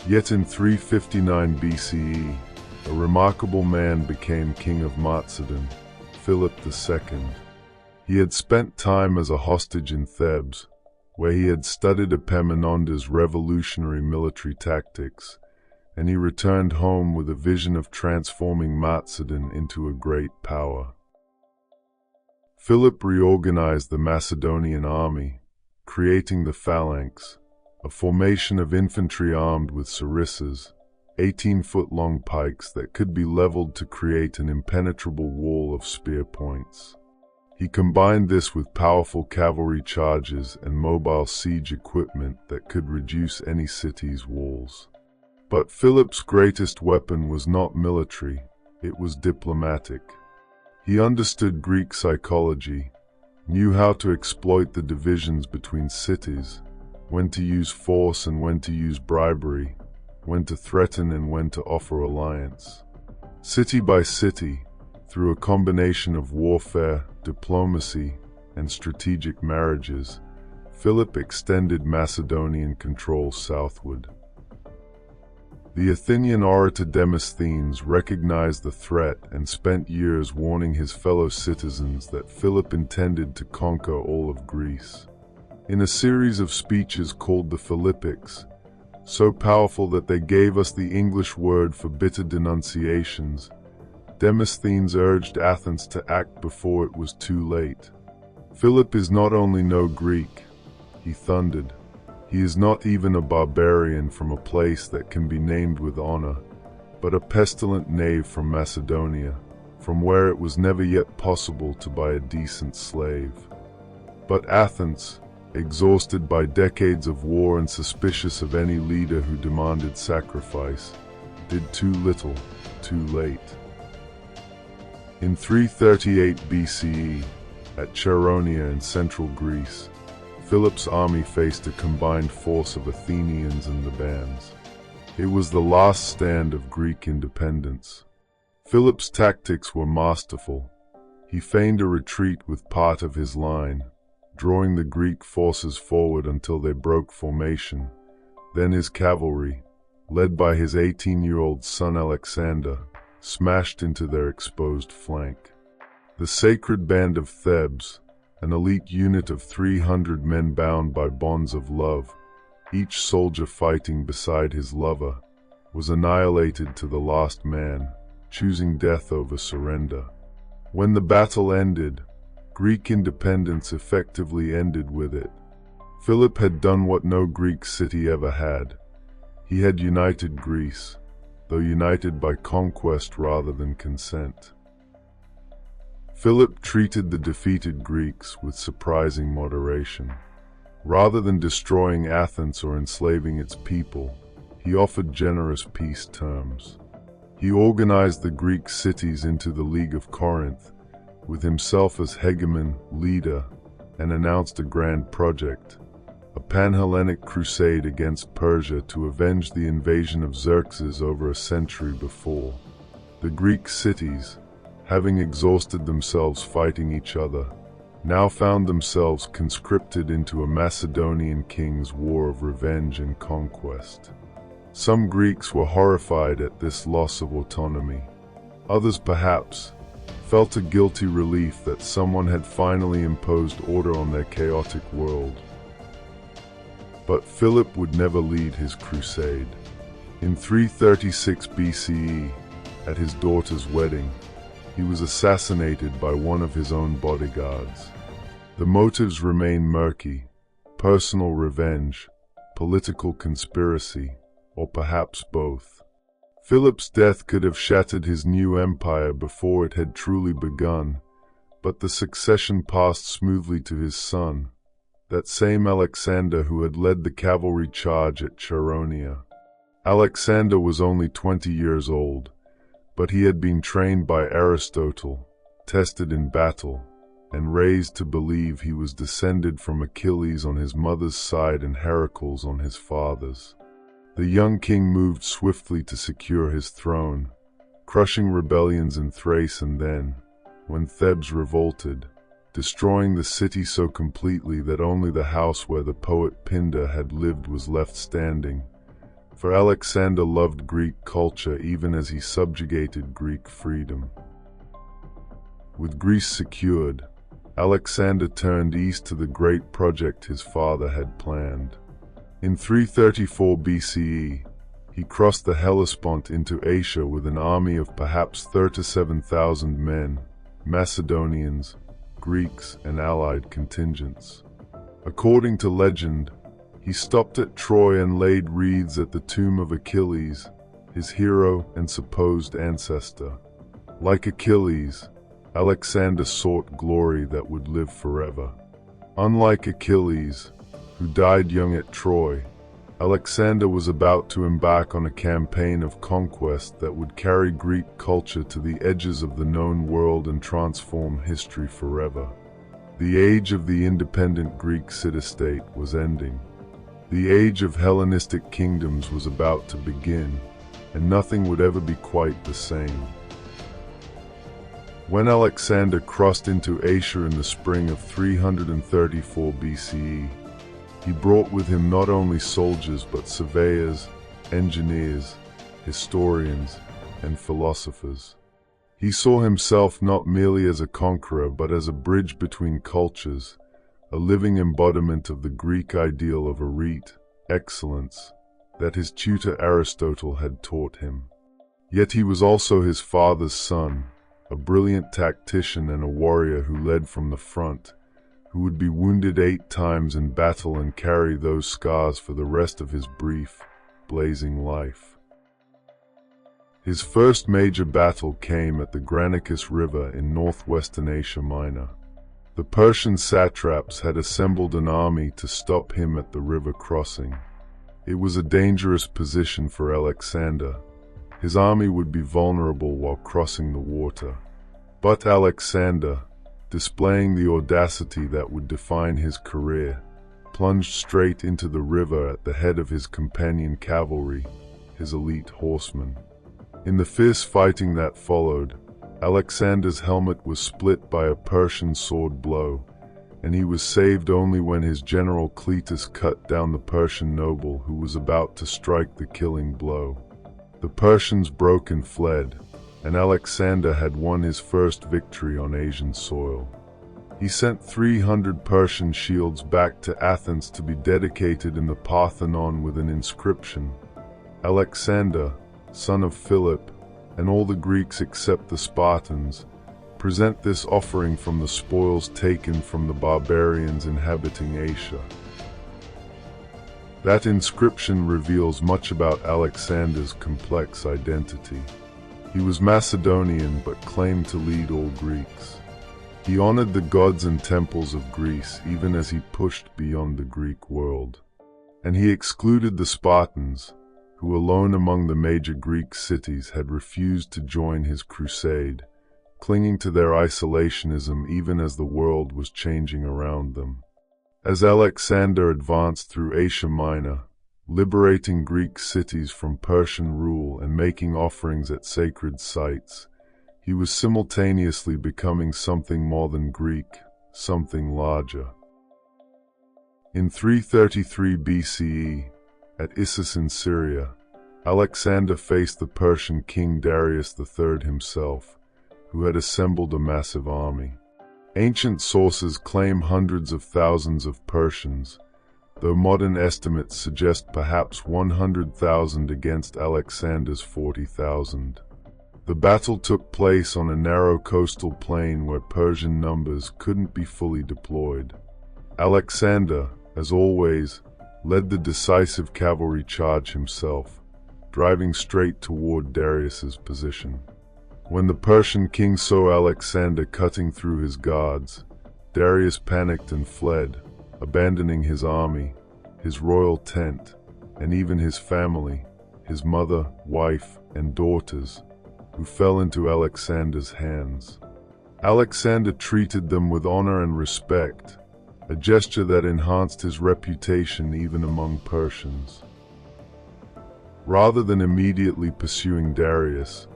Yet in 359 BCE, a remarkable man became king of Macedon, Philip II. He had spent time as a hostage in Thebes, where he had studied Epaminondas' revolutionary military tactics, and he returned home with a vision of transforming Macedon into a great power. Philip reorganized the Macedonian army, creating the phalanx, a formation of infantry armed with sarissas, 18-foot-long pikes that could be leveled to create an impenetrable wall of spear points. He combined this with powerful cavalry charges and mobile siege equipment that could reduce any city's walls. But Philip's greatest weapon was not military, it was diplomatic. He understood Greek psychology, knew how to exploit the divisions between cities, when to use force and when to use bribery, when to threaten and when to offer alliance. City by city, through a combination of warfare, diplomacy, and strategic marriages, Philip extended Macedonian control southward. The Athenian orator Demosthenes recognized the threat and spent years warning his fellow citizens that Philip intended to conquer all of Greece. In a series of speeches called the Philippics, so powerful that they gave us the English word for bitter denunciations, Demosthenes urged Athens to act before it was too late. Philip is not only no Greek, he thundered. He is not even a barbarian from a place that can be named with honor, but a pestilent knave from Macedonia, from where it was never yet possible to buy a decent slave. But Athens, exhausted by decades of war and suspicious of any leader who demanded sacrifice, did too little, too late. In 338 BCE, at Chaeronea in central Greece, Philip's army faced a combined force of Athenians and Thebans. It was the last stand of Greek independence. Philip's tactics were masterful. He feigned a retreat with part of his line, drawing the Greek forces forward until they broke formation. Then his cavalry, led by his 18-year-old son Alexander, smashed into their exposed flank. The sacred band of Thebes, an elite unit of 300 men bound by bonds of love, each soldier fighting beside his lover, was annihilated to the last man, choosing death over surrender. When the battle ended, Greek independence effectively ended with it. Philip had done what no Greek city ever had. He had united Greece, though united by conquest rather than consent. Philip treated the defeated Greeks with surprising moderation. Rather than destroying Athens or enslaving its people, he offered generous peace terms. He organized the Greek cities into the League of Corinth, with himself as hegemon, leader, and announced a grand project, a pan-Hellenic crusade against Persia to avenge the invasion of Xerxes over a century before. The Greek cities, having exhausted themselves fighting each other, now found themselves conscripted into a Macedonian king's war of revenge and conquest. Some Greeks were horrified at this loss of autonomy. Others, perhaps, felt a guilty relief that someone had finally imposed order on their chaotic world. But Philip would never lead his crusade. In 336 BCE, at his daughter's wedding, he was assassinated by one of his own bodyguards. The motives remain murky: personal revenge, political conspiracy, or perhaps both. Philip's death could have shattered his new empire before it had truly begun, but the succession passed smoothly to his son, that same Alexander who had led the cavalry charge at Chaeronea. Alexander was only 20 years old, but he had been trained by Aristotle, tested in battle, and raised to believe he was descended from Achilles on his mother's side and Heracles on his father's. The young king moved swiftly to secure his throne, crushing rebellions in Thrace and then, when Thebes revolted, destroying the city so completely that only the house where the poet Pindar had lived was left standing. For Alexander loved Greek culture even as he subjugated Greek freedom. With Greece secured, Alexander turned east to the great project his father had planned. In 334 BCE, he crossed the Hellespont into Asia with an army of perhaps 37,000 men, Macedonians, Greeks, and allied contingents. According to legend, he stopped at Troy and laid wreaths at the tomb of Achilles, his hero and supposed ancestor. Like Achilles, Alexander sought glory that would live forever. Unlike Achilles, who died young at Troy, Alexander was about to embark on a campaign of conquest that would carry Greek culture to the edges of the known world and transform history forever. The age of the independent Greek city-state was ending. The age of Hellenistic kingdoms was about to begin, and nothing would ever be quite the same. When Alexander crossed into Asia in the spring of 334 BCE, he brought with him not only soldiers but surveyors, engineers, historians, and philosophers. He saw himself not merely as a conqueror but as a bridge between cultures, a living embodiment of the Greek ideal of arete, excellence, that his tutor Aristotle had taught him. Yet he was also his father's son, a brilliant tactician and a warrior who led from the front, who would be wounded 8 times in battle and carry those scars for the rest of his brief, blazing life. His first major battle came at the Granicus River in northwestern Asia Minor. The Persian satraps had assembled an army to stop him at the river crossing. It was a dangerous position for Alexander. His army would be vulnerable while crossing the water. But Alexander, displaying the audacity that would define his career, plunged straight into the river at the head of his companion cavalry, his elite horsemen. In the fierce fighting that followed, Alexander's helmet was split by a Persian sword blow, and he was saved only when his general Cletus cut down the Persian noble who was about to strike the killing blow. The Persians broke and fled, and Alexander had won his first victory on Asian soil. He sent 300 Persian shields back to Athens to be dedicated in the Parthenon with an inscription, "Alexander, son of Philip, and all the Greeks except the Spartans, present this offering from the spoils taken from the barbarians inhabiting Asia." That inscription reveals much about Alexander's complex identity. He was Macedonian but claimed to lead all Greeks. He honored the gods and temples of Greece even as he pushed beyond the Greek world. And he excluded the Spartans, who alone among the major Greek cities had refused to join his crusade, clinging to their isolationism even as the world was changing around them. As Alexander advanced through Asia Minor, liberating Greek cities from Persian rule and making offerings at sacred sites, he was simultaneously becoming something more than Greek, something larger. In 333 BCE, at Issus in Syria, Alexander faced the Persian king Darius III himself, who had assembled a massive army. Ancient sources claim hundreds of thousands of Persians, though modern estimates suggest perhaps 100,000 against Alexander's 40,000. The battle took place on a narrow coastal plain where Persian numbers couldn't be fully deployed. Alexander, as always, led the decisive cavalry charge himself, driving straight toward Darius's position. When the Persian king saw Alexander cutting through his guards, Darius panicked and fled, abandoning his army, his royal tent, and even his family, his mother, wife, and daughters, who fell into Alexander's hands. Alexander treated them with honor and respect, a gesture that enhanced his reputation even among Persians. Rather than immediately pursuing Darius,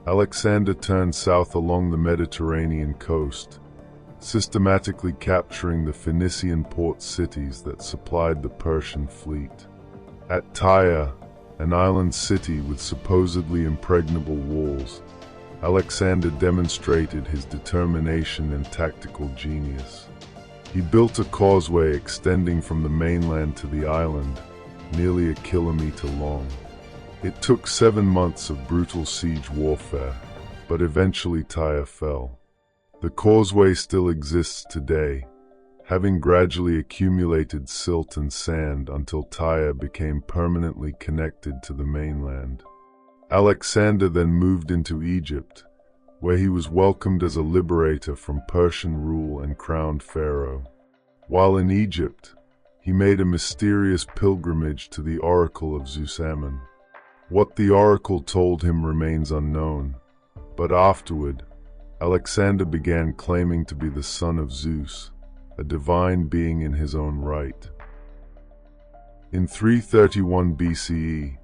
Alexander turned south along the Mediterranean coast, systematically capturing the Phoenician port cities that supplied the Persian fleet. At Tyre, an island city with supposedly impregnable walls, Alexander demonstrated his determination and tactical genius. He built a causeway extending from the mainland to the island, nearly a kilometer long. It took 7 months of brutal siege warfare, but eventually Tyre fell. The causeway still exists today, having gradually accumulated silt and sand until Tyre became permanently connected to the mainland. Alexander then moved into Egypt, where he was welcomed as a liberator from Persian rule and crowned pharaoh. While in Egypt, he made a mysterious pilgrimage to the oracle of Zeus Ammon. What the oracle told him remains unknown, but afterward, Alexander began claiming to be the son of Zeus, a divine being in his own right. In 331 BCE,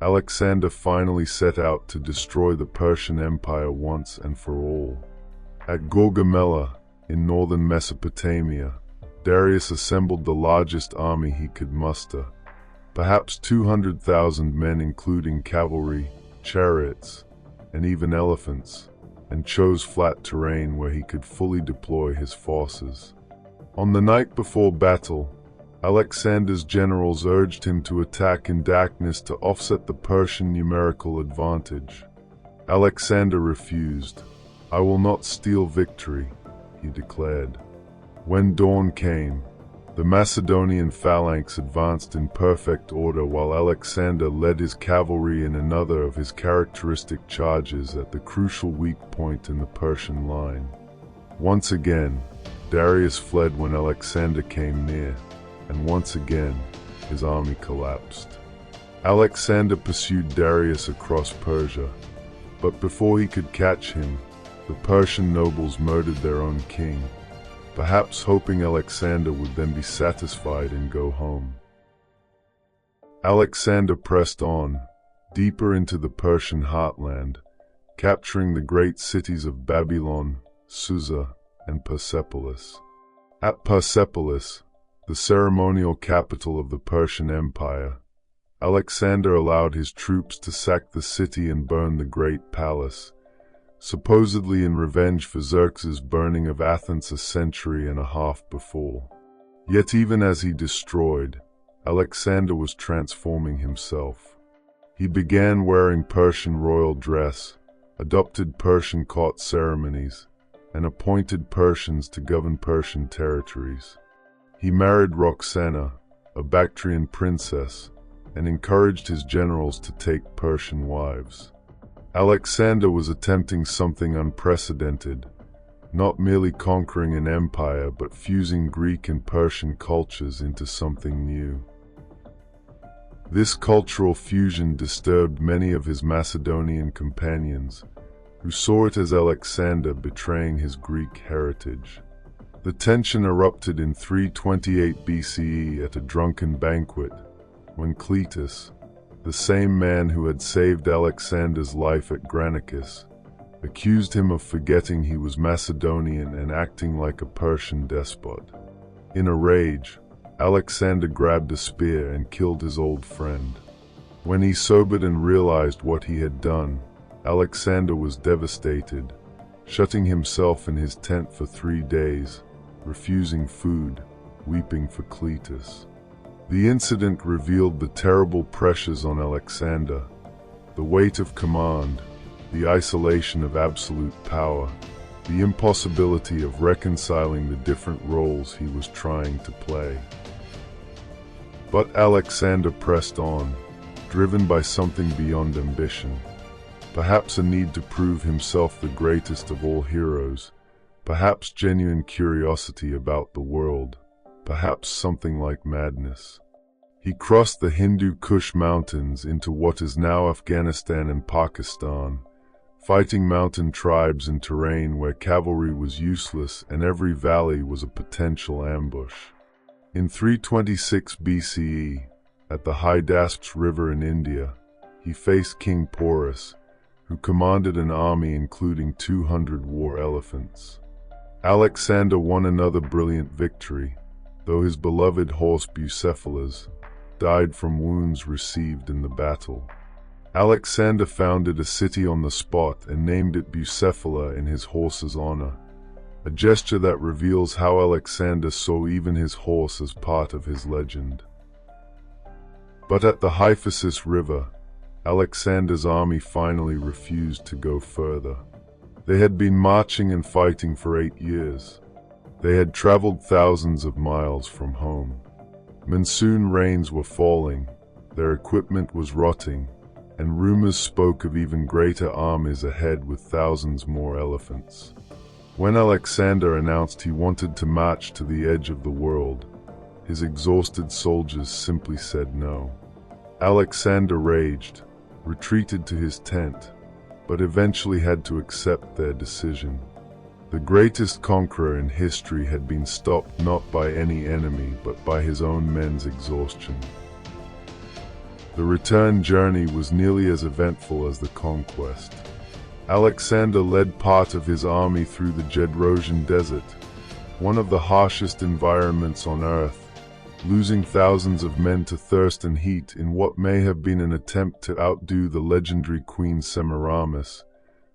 Alexander finally set out to destroy the Persian Empire once and for all. At Gaugamela, in northern Mesopotamia, Darius assembled the largest army he could muster, perhaps 200,000 men including cavalry, chariots, and even elephants, and chose flat terrain where he could fully deploy his forces. On the night before battle, Alexander's generals urged him to attack in darkness to offset the Persian numerical advantage. Alexander refused. "I will not steal victory," he declared. When dawn came, the Macedonian phalanx advanced in perfect order while Alexander led his cavalry in another of his characteristic charges at the crucial weak point in the Persian line. Once again, Darius fled when Alexander came near, and once again, his army collapsed. Alexander pursued Darius across Persia, but before he could catch him, the Persian nobles murdered their own king, perhaps hoping Alexander would then be satisfied and go home. Alexander pressed on, deeper into the Persian heartland, capturing the great cities of Babylon, Susa, and Persepolis. At Persepolis, the ceremonial capital of the Persian Empire, Alexander allowed his troops to sack the city and burn the great palace, supposedly in revenge for Xerxes' burning of Athens a century and a half before. Yet even as he destroyed, Alexander was transforming himself. He began wearing Persian royal dress, adopted Persian court ceremonies, and appointed Persians to govern Persian territories. He married Roxana, a Bactrian princess, and encouraged his generals to take Persian wives. Alexander was attempting something unprecedented, not merely conquering an empire but fusing Greek and Persian cultures into something new. This cultural fusion disturbed many of his Macedonian companions, who saw it as Alexander betraying his Greek heritage. The tension erupted in 328 BCE at a drunken banquet, when Cletus, the same man who had saved Alexander's life at Granicus, accused him of forgetting he was Macedonian and acting like a Persian despot. In a rage, Alexander grabbed a spear and killed his old friend. When he sobered and realized what he had done, Alexander was devastated, shutting himself in his tent for 3 days, refusing food, weeping for Cletus. The incident revealed the terrible pressures on Alexander, the weight of command, the isolation of absolute power, the impossibility of reconciling the different roles he was trying to play. But Alexander pressed on, driven by something beyond ambition, perhaps a need to prove himself the greatest of all heroes, perhaps genuine curiosity about the world, perhaps something like madness. He crossed the Hindu Kush mountains into what is now Afghanistan and Pakistan, fighting mountain tribes in terrain where cavalry was useless and every valley was a potential ambush. In 326 BCE, at the Hydaspes River in India, he faced King Porus, who commanded an army including 200 war elephants. Alexander won another brilliant victory, though his beloved horse Bucephalus died from wounds received in the battle. Alexander founded a city on the spot and named it Bucephala in his horse's honor, a gesture that reveals how Alexander saw even his horse as part of his legend. But at the Hyphasis River, Alexander's army finally refused to go further. They had been marching and fighting for 8 years. They had traveled thousands of miles from home. Monsoon rains were falling, their equipment was rotting, and rumors spoke of even greater armies ahead with thousands more elephants. When Alexander announced he wanted to march to the edge of the world, his exhausted soldiers simply said no. Alexander raged, retreated to his tent, but eventually had to accept their decision. The greatest conqueror in history had been stopped not by any enemy but by his own men's exhaustion. The return journey was nearly as eventful as the conquest. Alexander led part of his army through the Gedrosian Desert, one of the harshest environments on Earth, losing thousands of men to thirst and heat in what may have been an attempt to outdo the legendary Queen Semiramis,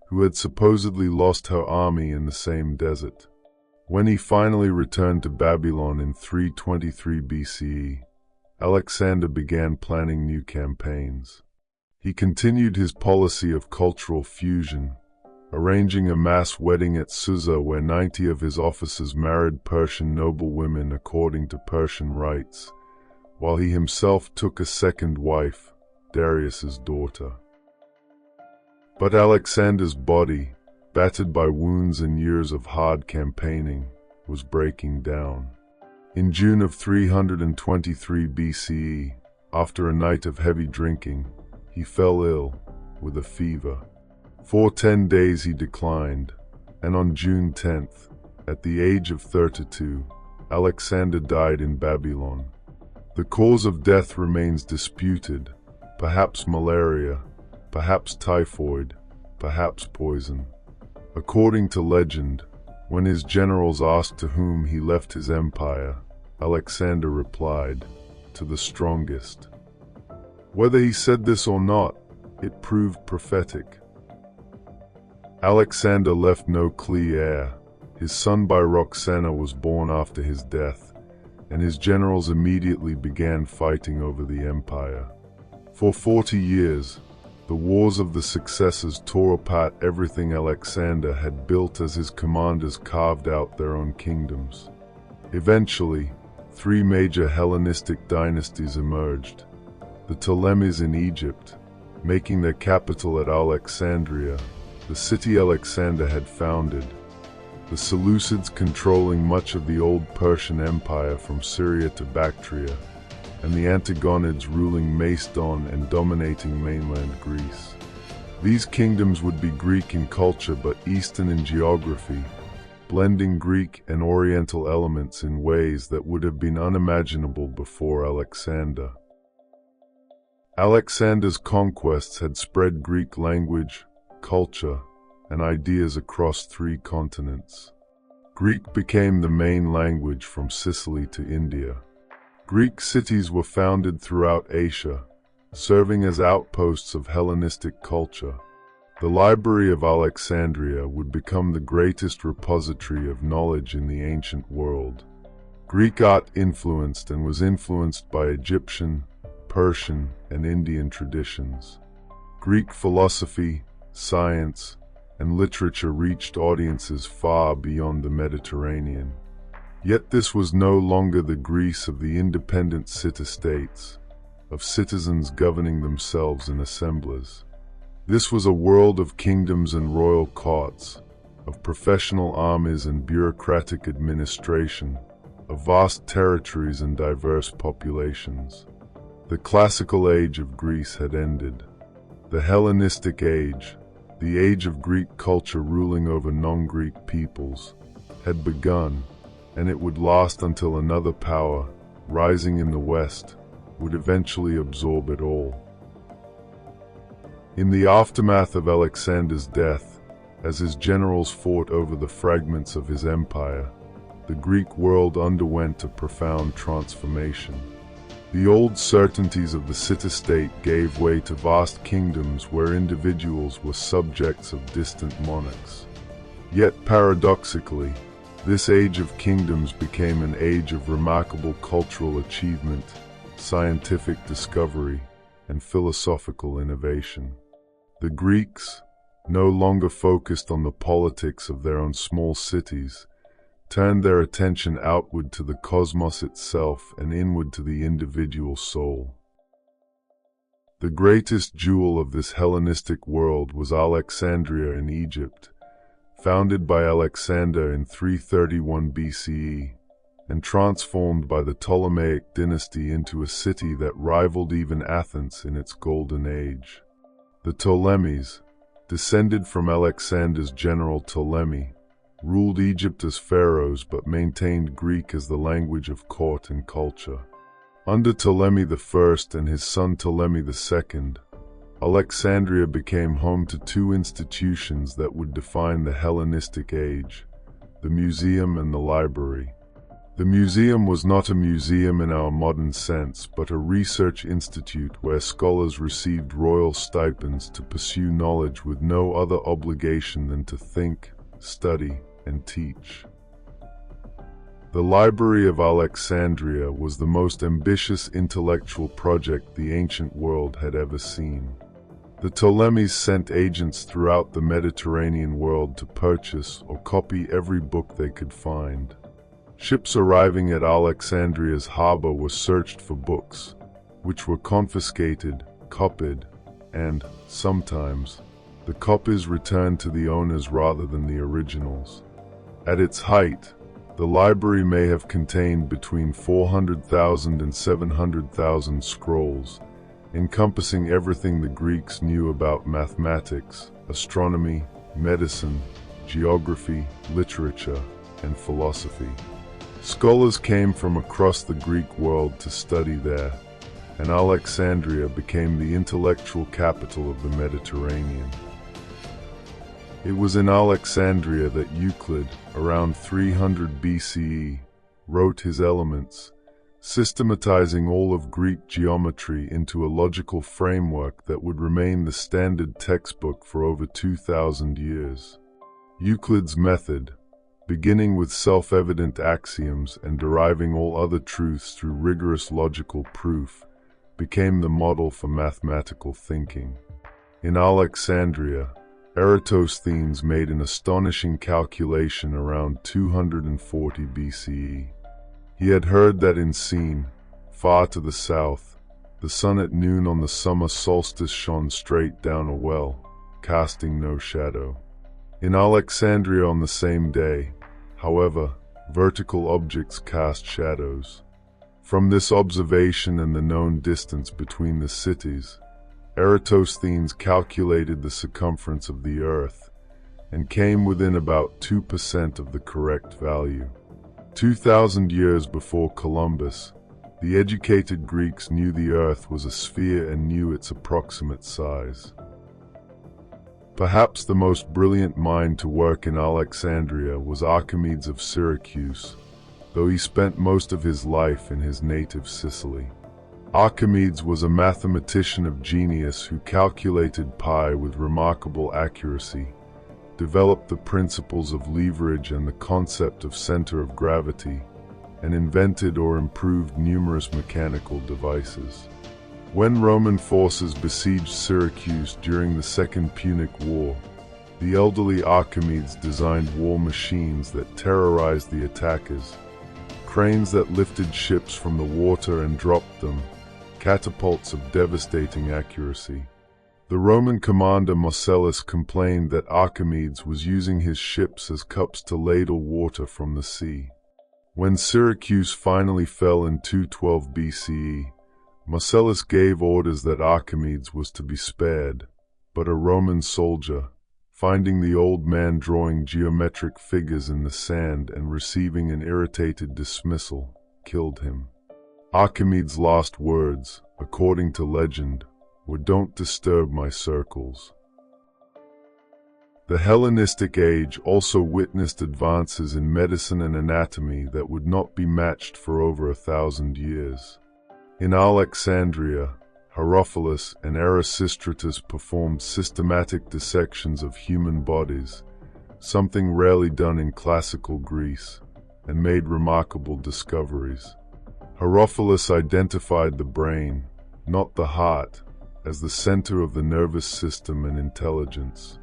who had supposedly lost her army in the same desert. When he finally returned to Babylon in 323 BCE, Alexander began planning new campaigns. He continued his policy of cultural fusion, arranging a mass wedding at Susa where 90 of his officers married Persian noblewomen according to Persian rites, while he himself took a second wife, Darius's daughter. But Alexander's body, battered by wounds and years of hard campaigning, was breaking down. In June of 323 BCE, after a night of heavy drinking, he fell ill, with a fever. For 10 days he declined, and on June 10th, at the age of 32, Alexander died in Babylon. The cause of death remains disputed, perhaps malaria, perhaps typhoid, perhaps poison. According to legend, when his generals asked to whom he left his empire, Alexander replied, "To the strongest." Whether he said this or not, it proved prophetic. Alexander left no clear heir. His son Byroxena was born after his death, and his generals immediately began fighting over the empire. For 40 years, the wars of the successors tore apart everything Alexander had built as his commanders carved out their own kingdoms. Eventually, 3 major Hellenistic dynasties emerged: the Ptolemies in Egypt, making their capital at Alexandria, the city Alexander had founded; the Seleucids controlling much of the old Persian Empire from Syria to Bactria; and the Antigonids ruling Macedon and dominating mainland Greece. These kingdoms would be Greek in culture but Eastern in geography, blending Greek and Oriental elements in ways that would have been unimaginable before Alexander. Alexander's conquests had spread Greek language, culture, and ideas across 3 continents. Greek became the main language from Sicily to India. Greek cities were founded throughout Asia, serving as outposts of Hellenistic culture. The Library of Alexandria would become the greatest repository of knowledge in the ancient world. Greek art influenced and was influenced by Egyptian, Persian, and Indian traditions. Greek philosophy, science, and literature reached audiences far beyond the Mediterranean. Yet this was no longer the Greece of the independent city-states, of citizens governing themselves in assemblies. This was a world of kingdoms and royal courts, of professional armies and bureaucratic administration, of vast territories and diverse populations. The classical age of Greece had ended. The Hellenistic age, the age of Greek culture ruling over non-Greek peoples, had begun, and it would last until another power, rising in the West, would eventually absorb it all. In the aftermath of Alexander's death, as his generals fought over the fragments of his empire, the Greek world underwent a profound transformation. The old certainties of the city-state gave way to vast kingdoms where individuals were subjects of distant monarchs. Yet paradoxically, this age of kingdoms became an age of remarkable cultural achievement, scientific discovery, and philosophical innovation. The Greeks, no longer focused on the politics of their own small cities, turned their attention outward to the cosmos itself and inward to the individual soul. The greatest jewel of this Hellenistic world was Alexandria in Egypt, founded by Alexander in 331 BCE. and transformed by the Ptolemaic dynasty into a city that rivaled even Athens in its golden age. The Ptolemies, descended from Alexander's general Ptolemy, ruled Egypt as pharaohs but maintained Greek as the language of court and culture. Under Ptolemy I and his son Ptolemy II, Alexandria became home to two institutions that would define the Hellenistic age: the museum and the library. The museum was not a museum in our modern sense, but a research institute where scholars received royal stipends to pursue knowledge with no other obligation than to think, study, and teach. The Library of Alexandria was the most ambitious intellectual project the ancient world had ever seen. The Ptolemies sent agents throughout the Mediterranean world to purchase or copy every book they could find. Ships arriving at Alexandria's harbor were searched for books, which were confiscated, copied, and, sometimes, the copies returned to the owners rather than the originals. At its height, the library may have contained between 400,000 and 700,000 scrolls, encompassing everything the Greeks knew about mathematics, astronomy, medicine, geography, literature, and philosophy. Scholars came from across the Greek world to study there, and Alexandria became the intellectual capital of the Mediterranean. It was in Alexandria that Euclid, around 300 BCE, wrote his Elements, systematizing all of Greek geometry into a logical framework that would remain the standard textbook for over 2,000 years. Euclid's method, beginning with self-evident axioms and deriving all other truths through rigorous logical proof, became the model for mathematical thinking. In Alexandria, Eratosthenes made an astonishing calculation around 240 BCE. He had heard that in Sine, far to the south, the sun at noon on the summer solstice shone straight down a well, casting no shadow. In Alexandria on the same day, however, vertical objects cast shadows. From this observation and the known distance between the cities, Eratosthenes calculated the circumference of the Earth and came within about 2% of the correct value. 2,000 years before Columbus, the educated Greeks knew the Earth was a sphere and knew its approximate size. Perhaps the most brilliant mind to work in Alexandria was Archimedes of Syracuse, though he spent most of his life in his native Sicily. Archimedes was a mathematician of genius who calculated pi with remarkable accuracy, developed the principles of leverage and the concept of center of gravity, and invented or improved numerous mechanical devices. When Roman forces besieged Syracuse during the Second Punic War, the elderly Archimedes designed war machines that terrorized the attackers, cranes that lifted ships from the water and dropped them, catapults of devastating accuracy. The Roman commander Marcellus complained that Archimedes was using his ships as cups to ladle water from the sea. When Syracuse finally fell in 212 BCE, Marcellus gave orders that Archimedes was to be spared, but a Roman soldier, finding the old man drawing geometric figures in the sand and receiving an irritated dismissal, killed him. Archimedes' last words, according to legend, were "Don't disturb my circles." The Hellenistic age also witnessed advances in medicine and anatomy that would not be matched for over 1,000 years. In Alexandria, Herophilus and Erasistratus performed systematic dissections of human bodies, something rarely done in classical Greece, and made remarkable discoveries. Herophilus identified the brain, not the heart, as the center of the nervous system and intelligence.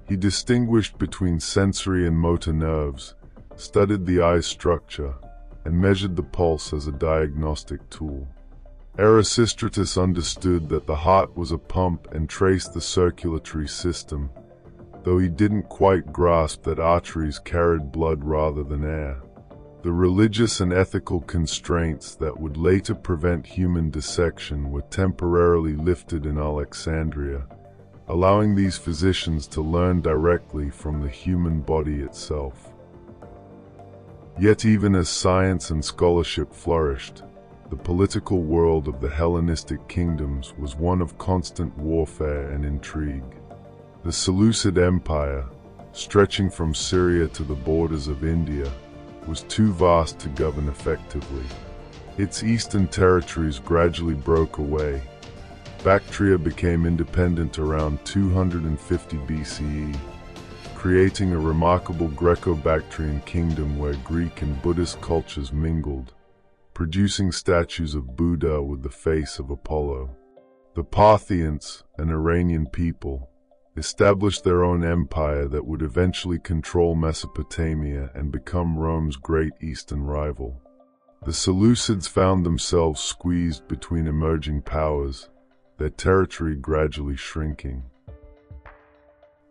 He distinguished between sensory and motor nerves, studied the eye structure, and measured the pulse as a diagnostic tool. Erasistratus understood that the heart was a pump and traced the circulatory system, though he didn't quite grasp that arteries carried blood rather than air. The religious and ethical constraints that would later prevent human dissection were temporarily lifted in Alexandria, allowing these physicians to learn directly from the human body itself. Yet even as science and scholarship flourished, the political world of the Hellenistic kingdoms was one of constant warfare and intrigue. The Seleucid Empire, stretching from Syria to the borders of India, was too vast to govern effectively. Its eastern territories gradually broke away. Bactria became independent around 250 BCE, creating a remarkable Greco-Bactrian kingdom where Greek and Buddhist cultures mingled, producing statues of Buddha with the face of Apollo. The Parthians, an Iranian people, established their own empire that would eventually control Mesopotamia and become Rome's great eastern rival. The Seleucids found themselves squeezed between emerging powers, their territory gradually shrinking.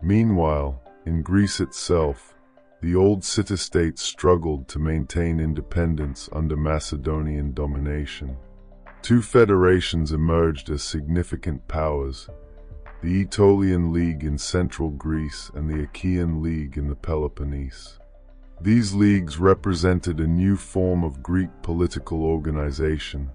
Meanwhile, in Greece itself, the old city-states struggled to maintain independence under Macedonian domination. Two federations emerged as significant powers: the Aetolian League in central Greece and the Achaean League in the Peloponnese. These leagues represented a new form of Greek political organization,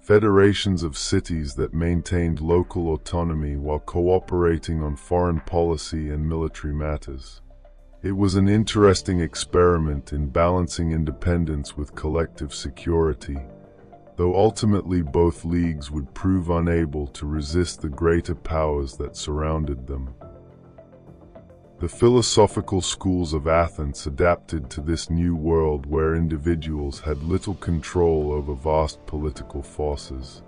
federations of cities that maintained local autonomy while cooperating on foreign policy and military matters. It was an interesting experiment in balancing independence with collective security, though ultimately both leagues would prove unable to resist the greater powers that surrounded them. The philosophical schools of Athens adapted to this new world where individuals had little control over vast political forces.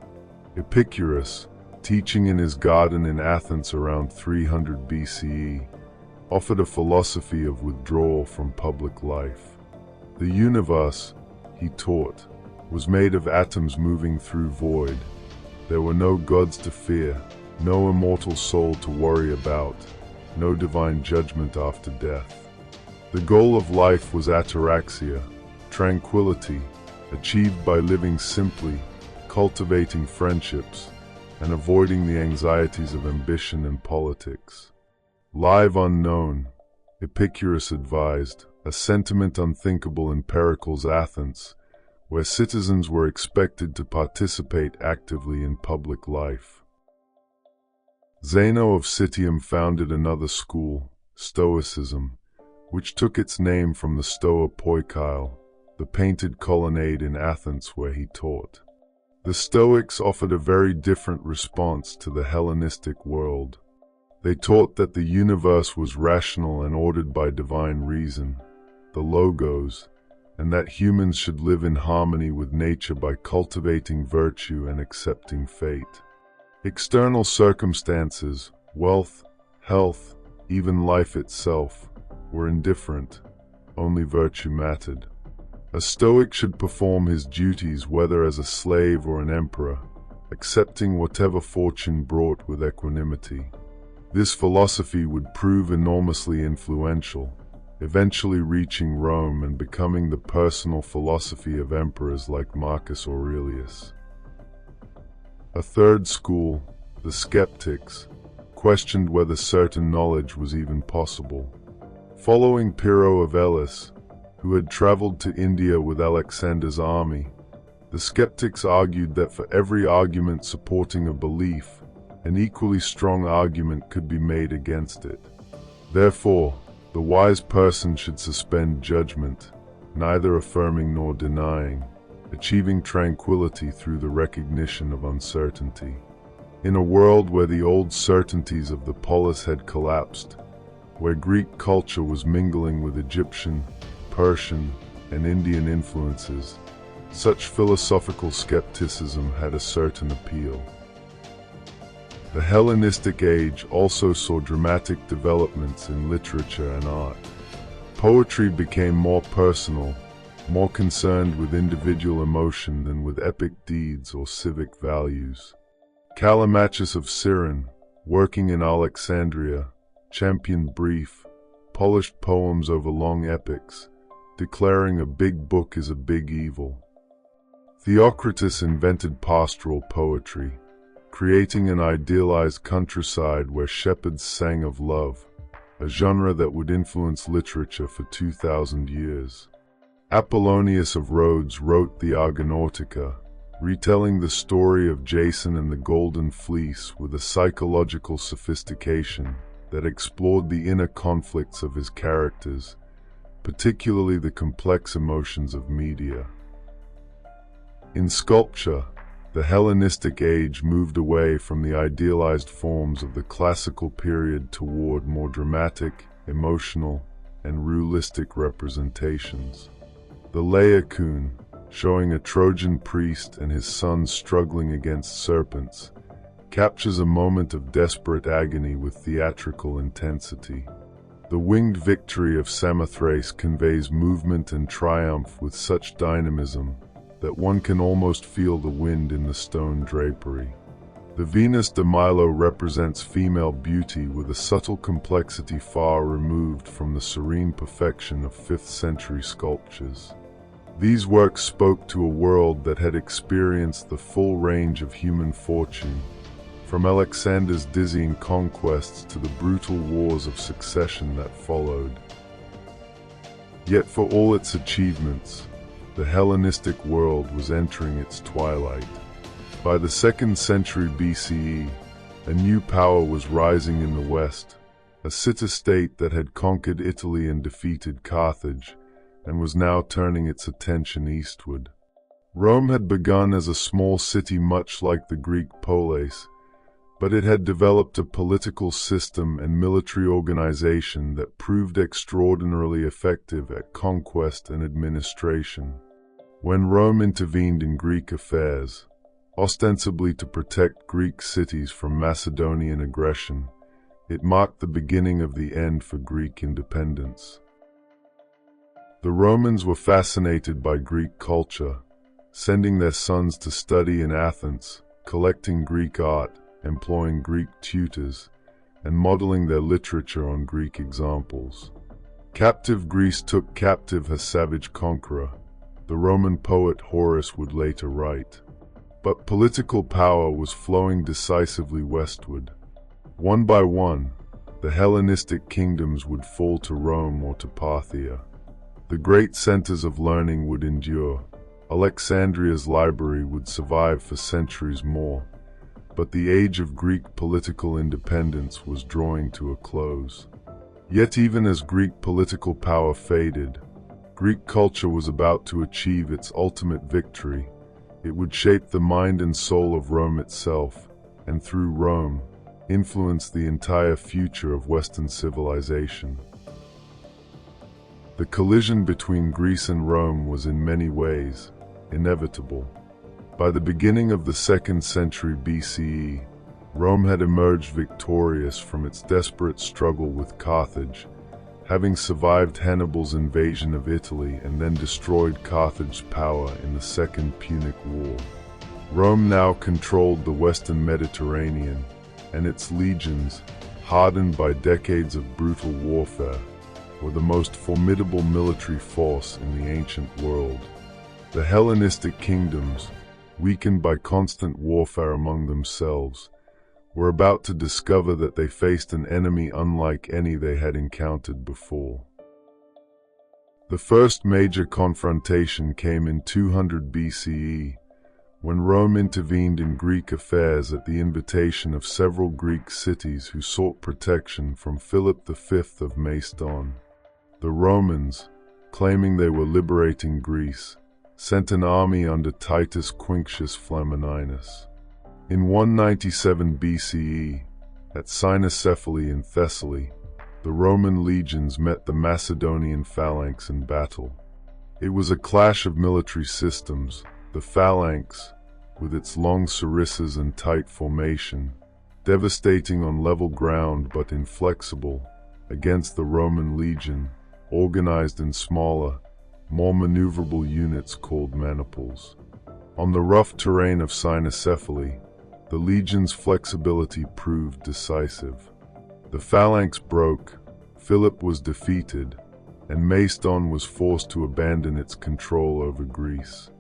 Epicurus, teaching in his garden in Athens around 300 BCE, offered a philosophy of withdrawal from public life. The universe, he taught, was made of atoms moving through void. There were no gods to fear, no immortal soul to worry about, no divine judgment after death. The goal of life was ataraxia, tranquility, achieved by living simply, cultivating friendships, and avoiding the anxieties of ambition and politics. Live unknown, Epicurus advised, a sentiment unthinkable in Pericles' Athens, where citizens were expected to participate actively in public life. Zeno of Citium founded another school, Stoicism, which took its name from the Stoa Poikile, the painted colonnade in Athens where he taught. The Stoics offered a very different response to the Hellenistic world. They taught that the universe was rational and ordered by divine reason, the logos, and that humans should live in harmony with nature by cultivating virtue and accepting fate. External circumstances, wealth, health, even life itself, were indifferent. Only virtue mattered. A Stoic should perform his duties whether as a slave or an emperor, accepting whatever fortune brought with equanimity. This philosophy would prove enormously influential, eventually reaching Rome and becoming the personal philosophy of emperors like Marcus Aurelius. A third school, the skeptics, questioned whether certain knowledge was even possible. Following Pyrrho of Elis, who had traveled to India with Alexander's army, the skeptics argued that for every argument supporting a belief, an equally strong argument could be made against it. Therefore, the wise person should suspend judgment, neither affirming nor denying, achieving tranquility through the recognition of uncertainty. In a world where the old certainties of the polis had collapsed, where Greek culture was mingling with Egyptian, Persian, and Indian influences, such philosophical skepticism had a certain appeal. The Hellenistic age also saw dramatic developments in literature and art. Poetry became more personal, more concerned with individual emotion than with epic deeds or civic values. Callimachus of Cyrene, working in Alexandria, championed brief, polished poems over long epics, declaring a big book is a big evil. Theocritus invented pastoral poetry, creating an idealized countryside where shepherds sang of love, a genre that would influence literature for 2,000 years. Apollonius of Rhodes wrote the Argonautica, retelling the story of Jason and the Golden Fleece with a psychological sophistication that explored the inner conflicts of his characters, particularly the complex emotions of Medea. In sculpture, the Hellenistic age moved away from the idealized forms of the classical period toward more dramatic, emotional, and realistic representations. The Laocoon, showing a Trojan priest and his son struggling against serpents, captures a moment of desperate agony with theatrical intensity. The winged victory of Samothrace conveys movement and triumph with such dynamism that one can almost feel the wind in the stone drapery. The Venus de Milo represents female beauty with a subtle complexity far removed from the serene perfection of 5th century sculptures. These works spoke to a world that had experienced the full range of human fortune, from Alexander's dizzying conquests to the brutal wars of succession that followed. Yet for all its achievements, the Hellenistic world was entering its twilight. By the 2nd century BCE, a new power was rising in the West, a city-state that had conquered Italy and defeated Carthage, and was now turning its attention eastward. Rome had begun as a small city much like the Greek polis, but it had developed a political system and military organization that proved extraordinarily effective at conquest and administration. When Rome intervened in Greek affairs, ostensibly to protect Greek cities from Macedonian aggression, it marked the beginning of the end for Greek independence. The Romans were fascinated by Greek culture, sending their sons to study in Athens, collecting Greek art, employing Greek tutors, and modeling their literature on Greek examples. Captive Greece took captive her savage conqueror, the Roman poet Horace would later write. But political power was flowing decisively westward. One by one, the Hellenistic kingdoms would fall to Rome or to Parthia. The great centers of learning would endure. Alexandria's library would survive for centuries more. But the age of Greek political independence was drawing to a close. Yet even as Greek political power faded, Greek culture was about to achieve its ultimate victory. It would shape the mind and soul of Rome itself, and through Rome, influence the entire future of Western civilization. The collision between Greece and Rome was in many ways inevitable. By the beginning of the 2nd century BCE, Rome had emerged victorious from its desperate struggle with Carthage, having survived Hannibal's invasion of Italy and then destroyed Carthage's power in the Second Punic War. Rome now controlled the Western Mediterranean, and its legions, hardened by decades of brutal warfare, were the most formidable military force in the ancient world. The Hellenistic kingdoms, weakened by constant warfare among themselves, were about to discover that they faced an enemy unlike any they had encountered before. The first major confrontation came in 200 BCE, when Rome intervened in Greek affairs at the invitation of several Greek cities who sought protection from Philip V of Macedon. The Romans, claiming they were liberating Greece, sent an army under Titus Quinctius Flamininus. In 197 BCE, at Cynocephaly in Thessaly, the Roman legions met the Macedonian phalanx in battle. It was a clash of military systems. The phalanx, with its long sarissas and tight formation, devastating on level ground but inflexible, against the Roman legion, organized in smaller, more maneuverable units called maniples. On the rough terrain of Cynocephaly, the legion's flexibility proved decisive. The phalanx broke, Philip was defeated, and Macedon was forced to abandon its control over Greece.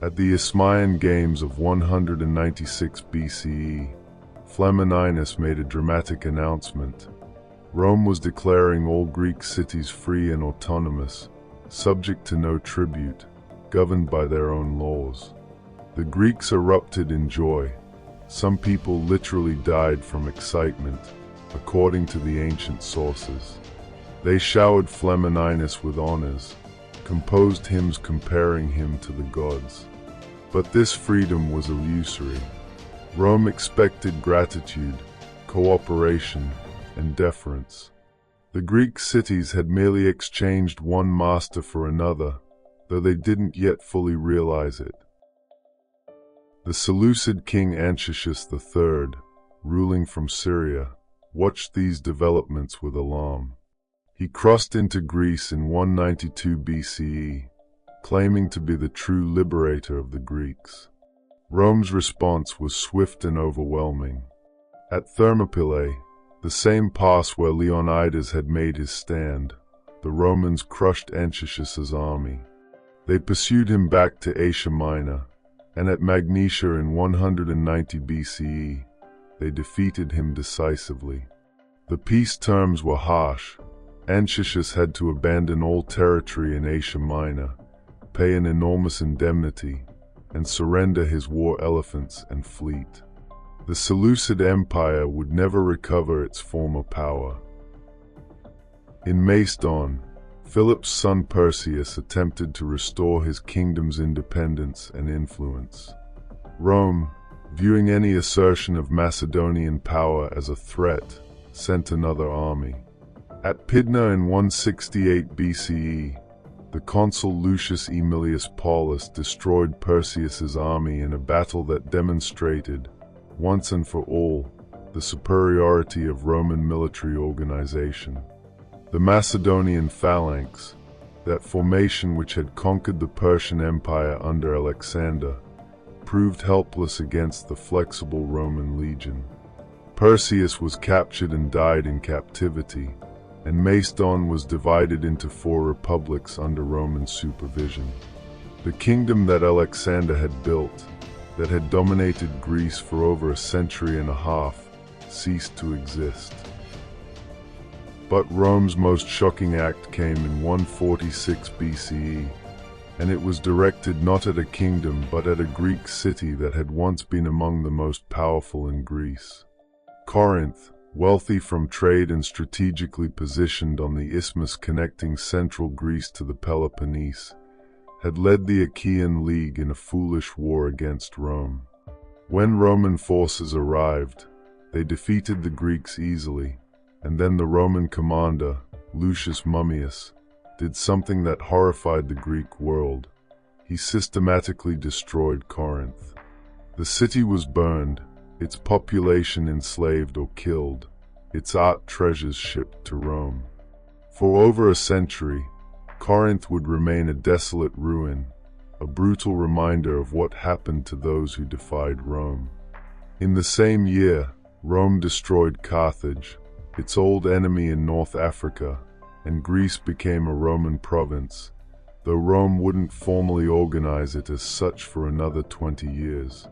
At the Isthmian Games of 196 BCE, Flamininus made a dramatic announcement. Rome was declaring all Greek cities free and autonomous, subject to no tribute, governed by their own laws. The Greeks erupted in joy. Some people literally died from excitement, according to the ancient sources. They showered Flamininus with honors, composed hymns comparing him to the gods. But this freedom was illusory. Rome expected gratitude, cooperation, and deference. The Greek cities had merely exchanged one master for another, though they didn't yet fully realize it. The Seleucid king Antiochus III, ruling from Syria, watched these developments with alarm. He crossed into Greece in 192 BCE, claiming to be the true liberator of the Greeks. Rome's response was swift and overwhelming. At Thermopylae, the same pass where Leonidas had made his stand, the Romans crushed Antiochus's army. They pursued him back to Asia Minor, and at Magnesia in 190 BCE, they defeated him decisively. The peace terms were harsh. Antiochus had to abandon all territory in Asia Minor, pay an enormous indemnity, and surrender his war elephants and fleet. The Seleucid Empire would never recover its former power. In Macedon, Philip's son Perseus attempted to restore his kingdom's independence and influence. Rome, viewing any assertion of Macedonian power as a threat, sent another army. At Pydna in 168 BCE, the consul Lucius Aemilius Paulus destroyed Perseus's army in a battle that demonstrated, once and for all, the superiority of Roman military organization. The Macedonian phalanx, that formation which had conquered the Persian Empire under Alexander, proved helpless against the flexible Roman legion. Perseus was captured and died in captivity, and Macedon was divided into 4 republics under Roman supervision. The kingdom that Alexander had built, that had dominated Greece for over a century and a half, ceased to exist. But Rome's most shocking act came in 146 BCE, and it was directed not at a kingdom but at a Greek city that had once been among the most powerful in Greece. Corinth, wealthy from trade and strategically positioned on the isthmus connecting central Greece to the Peloponnese, had led the Achaean League in a foolish war against Rome. When Roman forces arrived, they defeated the Greeks easily, and then the Roman commander, Lucius Mummius, did something that horrified the Greek world. He systematically destroyed Corinth. The city was burned, its population enslaved or killed, its art treasures shipped to Rome. For over a century, Corinth would remain a desolate ruin, a brutal reminder of what happened to those who defied Rome. In the same year, Rome destroyed Carthage, its old enemy in North Africa, and Greece became a Roman province, though Rome wouldn't formally organize it as such for another 20 years.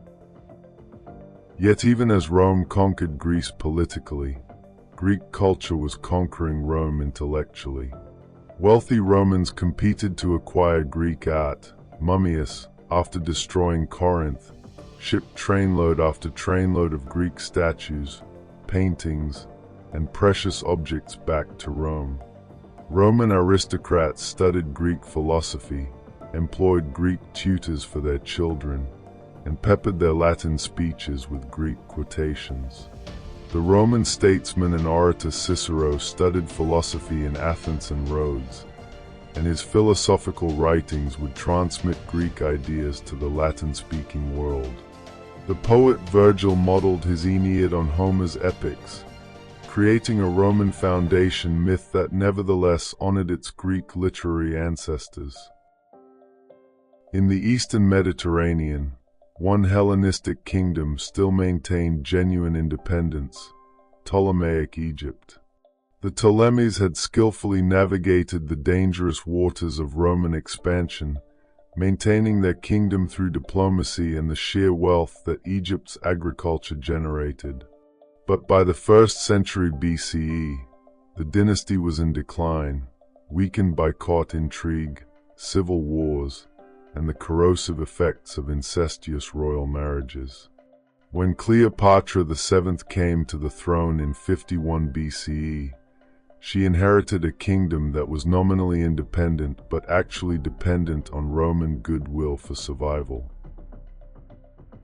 Yet even as Rome conquered Greece politically, Greek culture was conquering Rome intellectually. Wealthy Romans competed to acquire Greek art. Mummius, after destroying Corinth, shipped trainload after trainload of Greek statues, paintings, and precious objects back to Rome. Roman aristocrats studied Greek philosophy, employed Greek tutors for their children, and peppered their Latin speeches with Greek quotations. The Roman statesman and orator Cicero studied philosophy in Athens and Rhodes, and his philosophical writings would transmit Greek ideas to the Latin-speaking world. The poet Virgil modeled his Aeneid on Homer's epics, creating a Roman foundation myth that nevertheless honored its Greek literary ancestors. In the Eastern Mediterranean, one Hellenistic kingdom still maintained genuine independence: Ptolemaic Egypt. The Ptolemies had skillfully navigated the dangerous waters of Roman expansion, maintaining their kingdom through diplomacy and the sheer wealth that Egypt's agriculture generated. But by the 1st century BCE, the dynasty was in decline, weakened by court intrigue, civil wars, and the corrosive effects of incestuous royal marriages. When Cleopatra VII came to the throne in 51 BCE, she inherited a kingdom that was nominally independent but actually dependent on Roman goodwill for survival.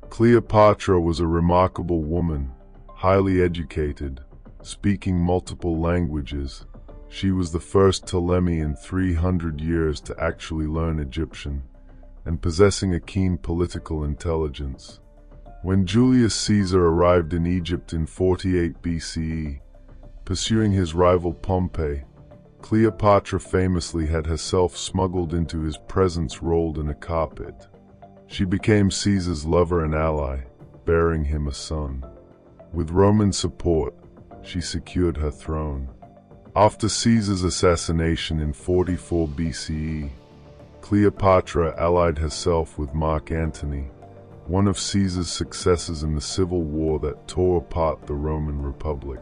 Cleopatra was a remarkable woman, highly educated, speaking multiple languages. She was the first Ptolemy in 300 years to actually learn Egyptian, and possessing a keen political intelligence. When Julius Caesar arrived in Egypt in 48 BCE, pursuing his rival Pompey, Cleopatra famously had herself smuggled into his presence rolled in a carpet. She became Caesar's lover and ally, bearing him a son. With Roman support, she secured her throne. After Caesar's assassination in 44 BCE, Cleopatra allied herself with Mark Antony, one of Caesar's successors in the civil war that tore apart the Roman Republic.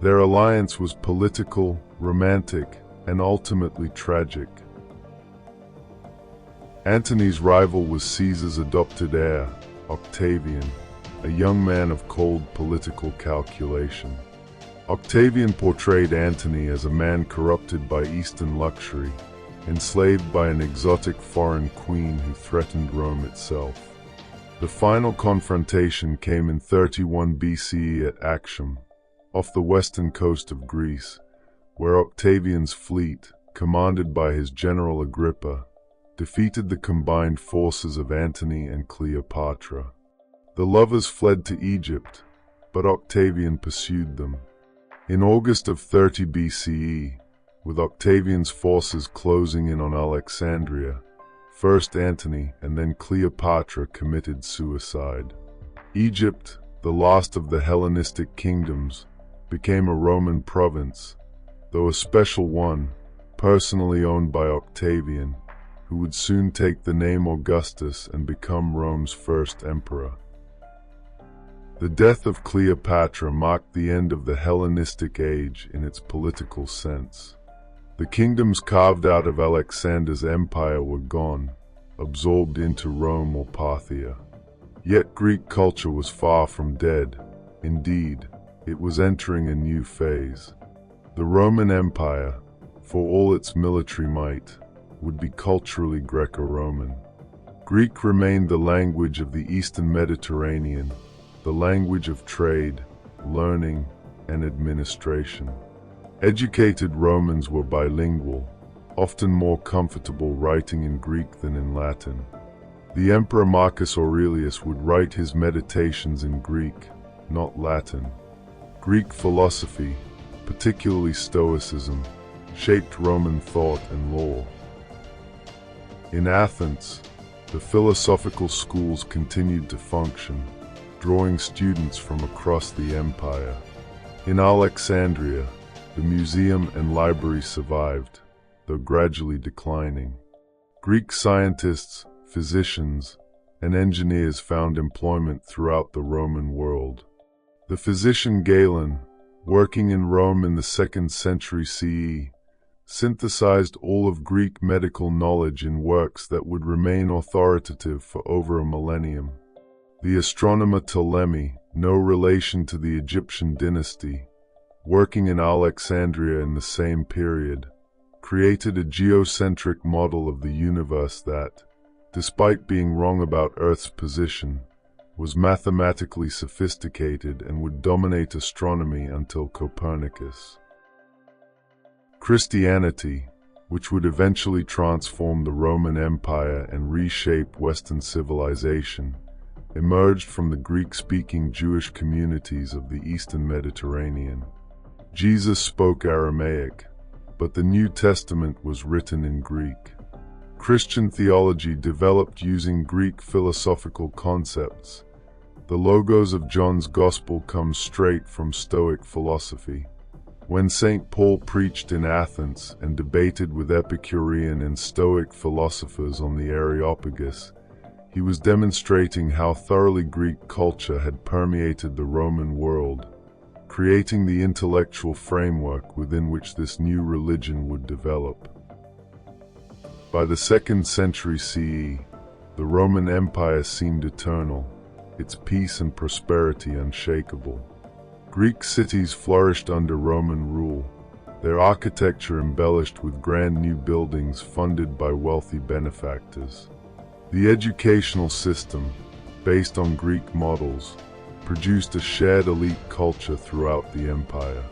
Their alliance was political, romantic, and ultimately tragic. Antony's rival was Caesar's adopted heir, Octavian, a young man of cold political calculation. Octavian portrayed Antony as a man corrupted by Eastern luxury, enslaved by an exotic foreign queen who threatened Rome itself. The final confrontation came in 31 BCE at Actium, off the western coast of Greece, where Octavian's fleet, commanded by his general Agrippa, defeated the combined forces of Antony and Cleopatra. The lovers fled to Egypt, but Octavian pursued them. In August of 30 BCE, with Octavian's forces closing in on Alexandria, first Antony and then Cleopatra committed suicide. Egypt, the last of the Hellenistic kingdoms, became a Roman province, though a special one, personally owned by Octavian, who would soon take the name Augustus and become Rome's first emperor. The death of Cleopatra marked the end of the Hellenistic age in its political sense. The kingdoms carved out of Alexander's empire were gone, absorbed into Rome or Parthia. Yet Greek culture was far from dead. Indeed, it was entering a new phase. The Roman Empire, for all its military might, would be culturally Greco-Roman. Greek remained the language of the Eastern Mediterranean, the language of trade, learning, and administration. Educated Romans were bilingual, often more comfortable writing in Greek than in Latin. The Emperor Marcus Aurelius would write his meditations in Greek, not Latin. Greek philosophy, particularly Stoicism, shaped Roman thought and law. In Athens, the philosophical schools continued to function, drawing students from across the empire. In Alexandria, the museum and library survived, though gradually declining. Greek scientists, physicians, and engineers found employment throughout the Roman world. The physician Galen, working in Rome in the 2nd century CE, synthesized all of Greek medical knowledge in works that would remain authoritative for over a millennium. The astronomer Ptolemy, no relation to the Egyptian dynasty, working in Alexandria in the same period, created a geocentric model of the universe that, despite being wrong about Earth's position, was mathematically sophisticated and would dominate astronomy until Copernicus. Christianity, which would eventually transform the Roman Empire and reshape Western civilization, emerged from the Greek-speaking Jewish communities of the Eastern Mediterranean. Jesus spoke Aramaic, but the New Testament was written in Greek. Christian theology developed using Greek philosophical concepts. The logos of John's Gospel comes straight from Stoic philosophy, When St. Paul preached in Athens and debated with Epicurean and Stoic philosophers on the Areopagus, he was demonstrating how thoroughly Greek culture had permeated the Roman world, creating the intellectual framework within which this new religion would develop. By the 2nd century CE, the Roman Empire seemed eternal, its peace and prosperity unshakable. Greek cities flourished under Roman rule, their architecture embellished with grand new buildings funded by wealthy benefactors. The educational system, based on Greek models, produced a shared elite culture throughout the empire.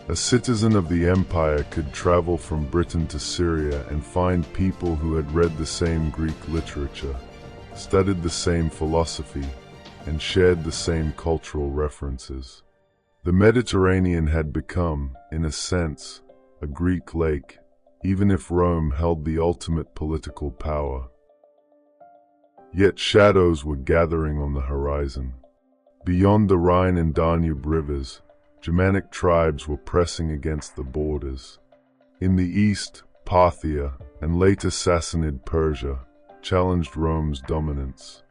A citizen of the empire could travel from Britain to Syria and find people who had read the same Greek literature, studied the same philosophy, and shared the same cultural references. The Mediterranean had become, in a sense, a Greek lake, even if Rome held the ultimate political power. Yet shadows were gathering on the horizon. Beyond the Rhine and Danube rivers, Germanic tribes were pressing against the borders. In the east, Parthia and later Sassanid Persia challenged Rome's dominance.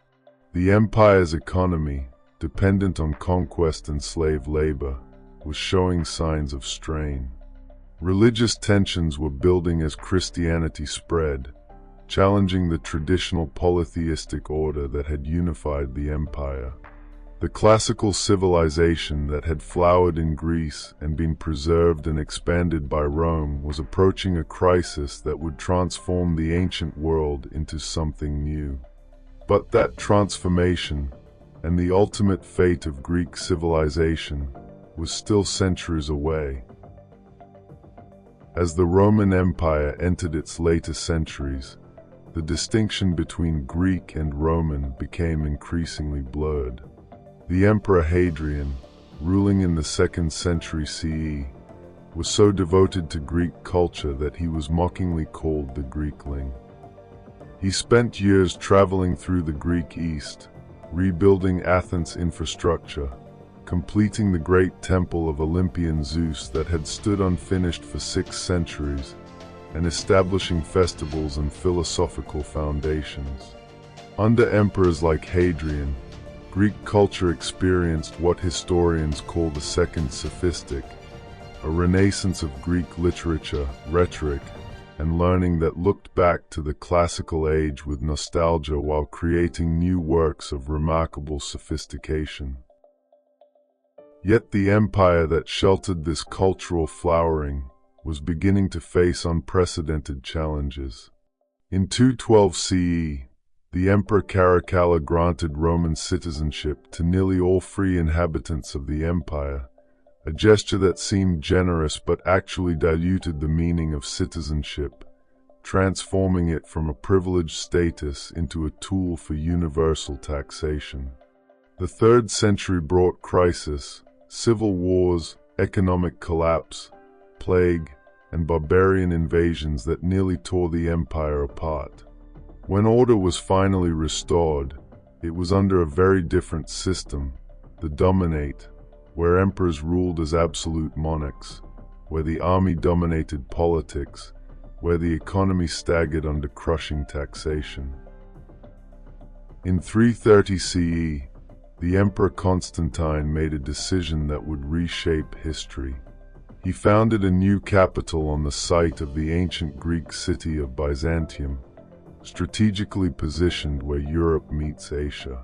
The empire's economy, dependent on conquest and slave labor, was showing signs of strain. Religious tensions were building as Christianity spread, challenging the traditional polytheistic order that had unified the empire. The classical civilization that had flowered in Greece and been preserved and expanded by Rome was approaching a crisis that would transform the ancient world into something new. But that transformation, and the ultimate fate of Greek civilization, was still centuries away. As the Roman Empire entered its later centuries, the distinction between Greek and Roman became increasingly blurred. The Emperor Hadrian, ruling in the 2nd century CE, was so devoted to Greek culture that he was mockingly called the Greekling. He spent years traveling through the Greek East, rebuilding Athens' infrastructure, completing the great temple of Olympian Zeus that had stood unfinished for 6 centuries, and establishing festivals and philosophical foundations. Under emperors like Hadrian, Greek culture experienced what historians call the Second Sophistic, a renaissance of Greek literature, rhetoric, and learning that looked back to the classical age with nostalgia while creating new works of remarkable sophistication. Yet the empire that sheltered this cultural flowering was beginning to face unprecedented challenges. In 212 CE, the Emperor Caracalla granted Roman citizenship to nearly all free inhabitants of the empire, a gesture that seemed generous but actually diluted the meaning of citizenship, transforming it from a privileged status into a tool for universal taxation. The 3rd century brought crisis, civil wars, economic collapse, plague, and barbarian invasions that nearly tore the empire apart. When order was finally restored, it was under a very different system, the Dominate, where emperors ruled as absolute monarchs, where the army dominated politics, where the economy staggered under crushing taxation. In 330 CE, the Emperor Constantine made a decision that would reshape history. He founded a new capital on the site of the ancient Greek city of Byzantium, strategically positioned where Europe meets Asia.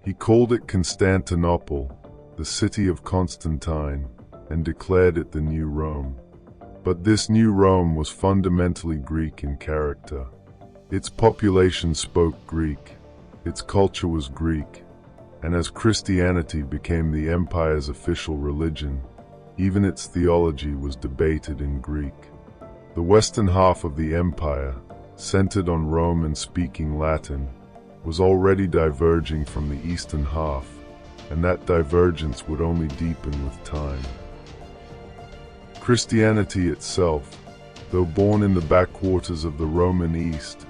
He called it Constantinople, the city of Constantine, and declared it the new Rome. But this new Rome was fundamentally Greek in character. Its population spoke Greek, its culture was Greek, and as Christianity became the empire's official religion, even its theology was debated in Greek. The western half of the empire, centered on Rome and speaking Latin, was already diverging from the eastern half, and that divergence would only deepen with time. Christianity itself, though born in the backwaters of the Roman East,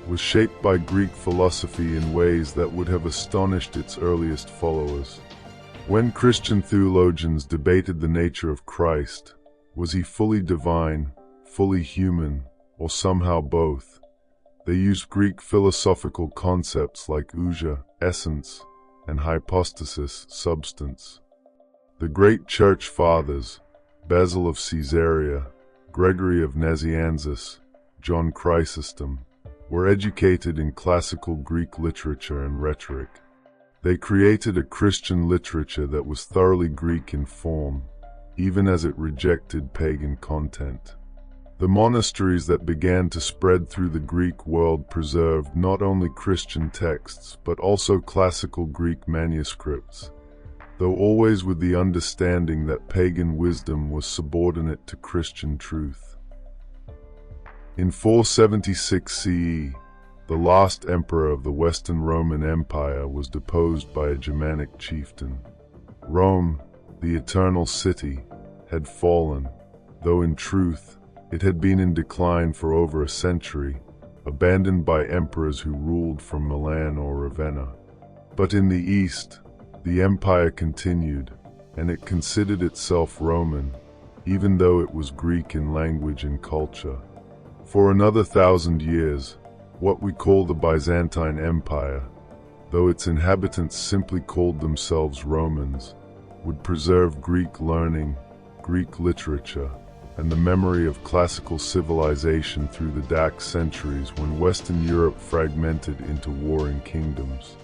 was shaped by Greek philosophy in ways that would have astonished its earliest followers. When Christian theologians debated the nature of Christ, Was he fully divine, fully human, or somehow both? They used Greek philosophical concepts like ousia, essence, and hypostasis, substance. The great church fathers, Basil of Caesarea, Gregory of Nazianzus, John Chrysostom, were educated in classical Greek literature and rhetoric. They created a Christian literature that was thoroughly Greek in form, even as it rejected pagan content. The monasteries that began to spread through the Greek world preserved not only Christian texts but also classical Greek manuscripts, though always with the understanding that pagan wisdom was subordinate to Christian truth. In 476 CE, the last emperor of the Western Roman Empire was deposed by a Germanic chieftain. Rome, the eternal city, had fallen, though in truth, it had been in decline for over a century, abandoned by emperors who ruled from Milan or Ravenna. But in the east, the empire continued, and it considered itself Roman, even though it was Greek in language and culture. For another 1,000 years, what we call the Byzantine Empire, though its inhabitants simply called themselves Romans, would preserve Greek learning, Greek literature, and the memory of classical civilization through the dark centuries when Western Europe fragmented into warring kingdoms.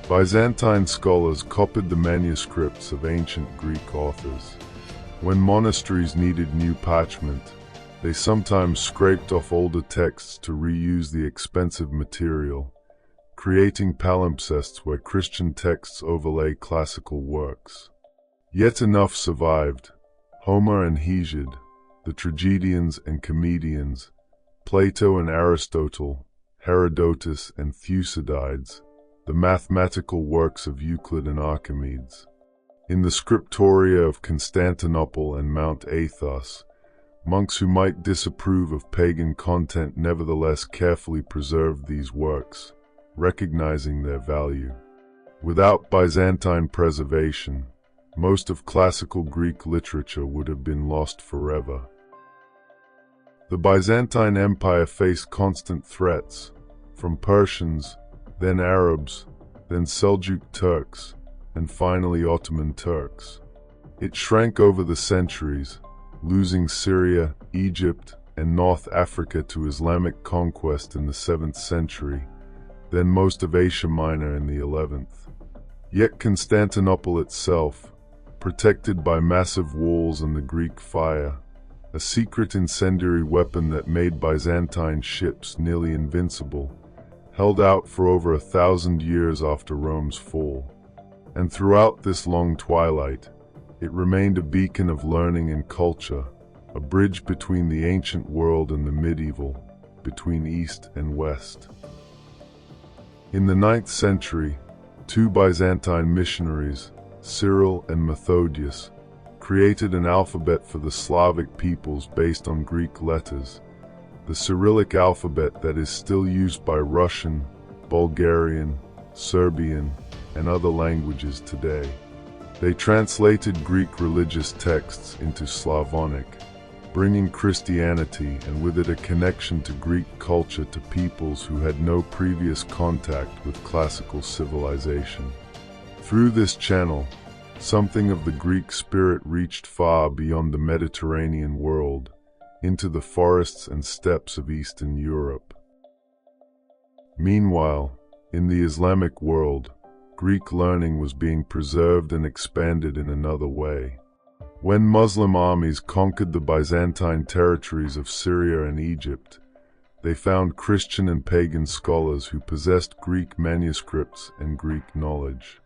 Byzantine scholars copied the manuscripts of ancient Greek authors. When monasteries needed new parchment, they sometimes scraped off older texts to reuse the expensive material, creating palimpsests where Christian texts overlay classical works. Yet enough survived. Homer and Hesiod, the tragedians and comedians, Plato and Aristotle, Herodotus and Thucydides, the mathematical works of Euclid and Archimedes. In the scriptoria of Constantinople and Mount Athos, monks who might disapprove of pagan content nevertheless carefully preserved these works, recognizing their value. Without Byzantine preservation, most of classical Greek literature would have been lost forever. The Byzantine Empire faced constant threats, from Persians, then Arabs, then Seljuk Turks, and finally Ottoman Turks. It shrank over the centuries, losing Syria, Egypt, and North Africa to Islamic conquest in the 7th century, then most of Asia Minor in the 11th. Yet Constantinople itself, protected by massive walls and the Greek fire, a secret incendiary weapon that made Byzantine ships nearly invincible, held out for over 1,000 years after Rome's fall. And throughout this long twilight, it remained a beacon of learning and culture, a bridge between the ancient world and the medieval, between East and West. In the 9th century, two Byzantine missionaries, Cyril and Methodius, created an alphabet for the Slavic peoples based on Greek letters, the Cyrillic alphabet that is still used by Russian, Bulgarian, Serbian, and other languages today. They translated Greek religious texts into Slavonic, bringing Christianity and with it a connection to Greek culture to peoples who had no previous contact with classical civilization. Through this channel, something of the Greek spirit reached far beyond the Mediterranean world, into the forests and steppes of Eastern Europe. Meanwhile, in the Islamic world, Greek learning was being preserved and expanded in another way. When Muslim armies conquered the Byzantine territories of Syria and Egypt, they found Christian and pagan scholars who possessed Greek manuscripts and Greek knowledge.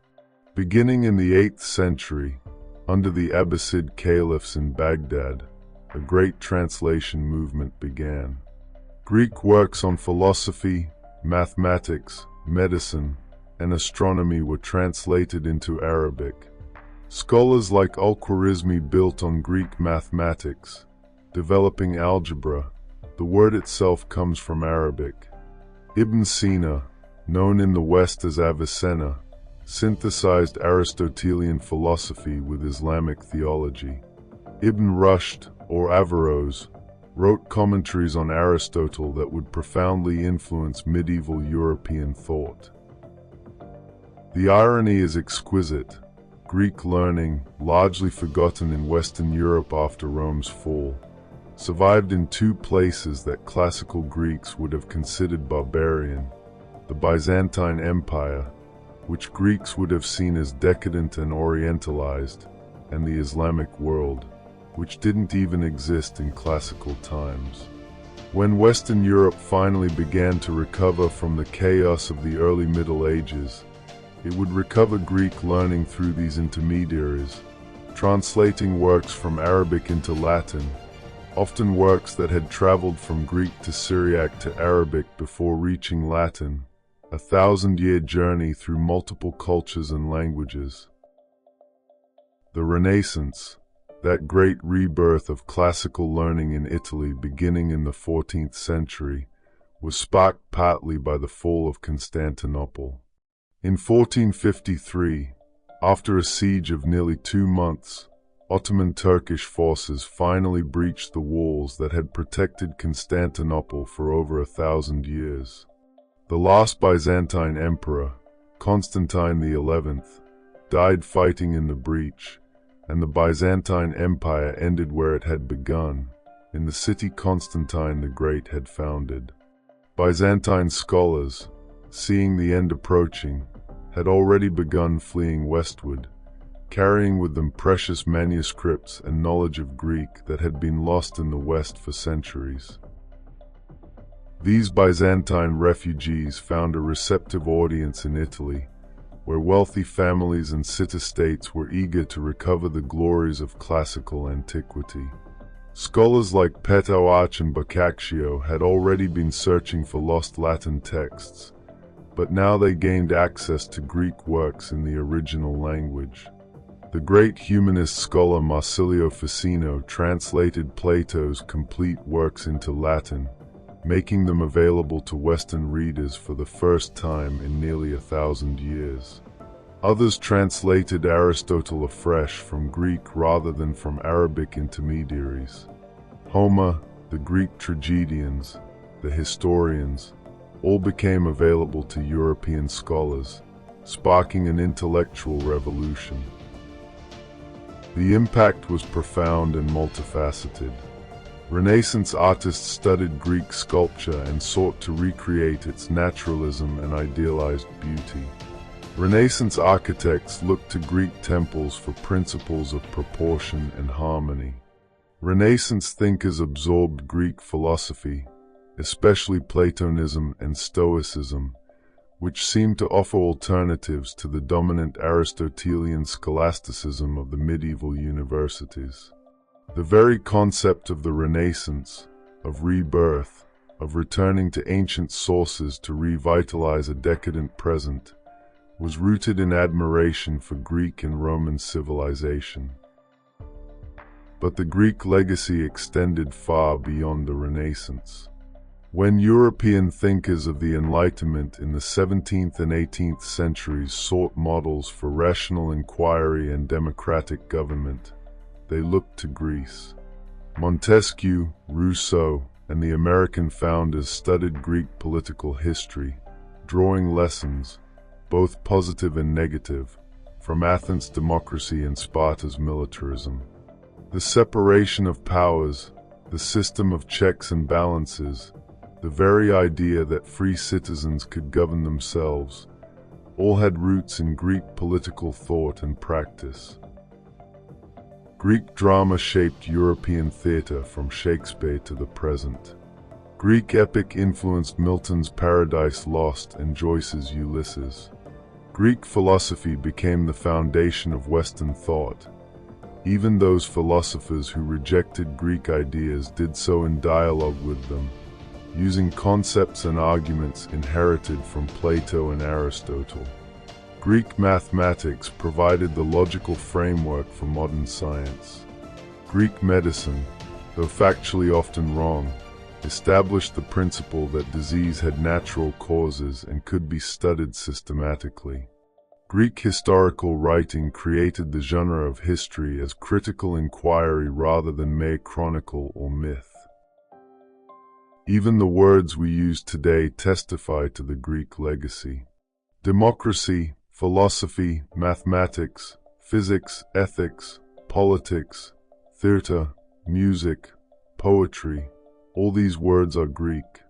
Beginning in the 8th century, under the Abbasid caliphs in Baghdad, a great translation movement began. Greek works on philosophy, mathematics, medicine, and astronomy were translated into Arabic. Scholars like Al-Khwarizmi built on Greek mathematics, developing algebra. The word itself comes from Arabic. Ibn Sina, known in the West as Avicenna, synthesized Aristotelian philosophy with Islamic theology. Ibn Rushd, or Averroes, wrote commentaries on Aristotle that would profoundly influence medieval European thought. The irony is exquisite. Greek learning, largely forgotten in Western Europe after Rome's fall, survived in two places that classical Greeks would have considered barbarian: the Byzantine Empire, which Greeks would have seen as decadent and orientalized, and the Islamic world, which didn't even exist in classical times. When Western Europe finally began to recover from the chaos of the early Middle Ages, it would recover Greek learning through these intermediaries, translating works from Arabic into Latin, often works that had traveled from Greek to Syriac to Arabic before reaching Latin, a 1,000-year journey through multiple cultures and languages. The Renaissance, that great rebirth of classical learning in Italy beginning in the 14th century, was sparked partly by the fall of Constantinople. In 1453, after a siege of nearly 2 months, Ottoman Turkish forces finally breached the walls that had protected Constantinople for over 1,000 years. The last Byzantine emperor, Constantine XI, died fighting in the breach, and the Byzantine Empire ended where it had begun, in the city Constantine the Great had founded. Byzantine scholars, seeing the end approaching, had already begun fleeing westward, carrying with them precious manuscripts and knowledge of Greek that had been lost in the West for centuries. These Byzantine refugees found a receptive audience in Italy, where wealthy families and city-states were eager to recover the glories of classical antiquity. Scholars like Petrarch and Boccaccio had already been searching for lost Latin texts, but now they gained access to Greek works in the original language. The great humanist scholar Marsilio Ficino translated Plato's complete works into Latin, making them available to Western readers for the first time in nearly 1,000 years. Others translated Aristotle afresh from Greek rather than from Arabic intermediaries. Homer, the Greek tragedians, the historians, all became available to European scholars, sparking an intellectual revolution. The impact was profound and multifaceted. Renaissance artists studied Greek sculpture and sought to recreate its naturalism and idealized beauty. Renaissance architects looked to Greek temples for principles of proportion and harmony. Renaissance thinkers absorbed Greek philosophy, especially Platonism and Stoicism, which seemed to offer alternatives to the dominant Aristotelian scholasticism of the medieval universities. The very concept of the Renaissance, of rebirth, of returning to ancient sources to revitalize a decadent present, was rooted in admiration for Greek and Roman civilization. But the Greek legacy extended far beyond the Renaissance. When European thinkers of the Enlightenment in the 17th and 18th centuries sought models for rational inquiry and democratic government, they looked to Greece. Montesquieu, Rousseau, and the American founders studied Greek political history, drawing lessons, both positive and negative, from Athens' democracy and Sparta's militarism. The separation of powers, the system of checks and balances, the very idea that free citizens could govern themselves, all had roots in Greek political thought and practice. Greek drama shaped European theater from Shakespeare to the present. Greek epic influenced Milton's Paradise Lost and Joyce's Ulysses. Greek philosophy became the foundation of Western thought. Even those philosophers who rejected Greek ideas did so in dialogue with them, using concepts and arguments inherited from Plato and Aristotle. Greek mathematics provided the logical framework for modern science. Greek medicine, though factually often wrong, established the principle that disease had natural causes and could be studied systematically. Greek historical writing created the genre of history as critical inquiry rather than mere chronicle or myth. Even the words we use today testify to the Greek legacy. Democracy, philosophy, mathematics, physics, ethics, politics, theatre, music, poetry, all these words are Greek.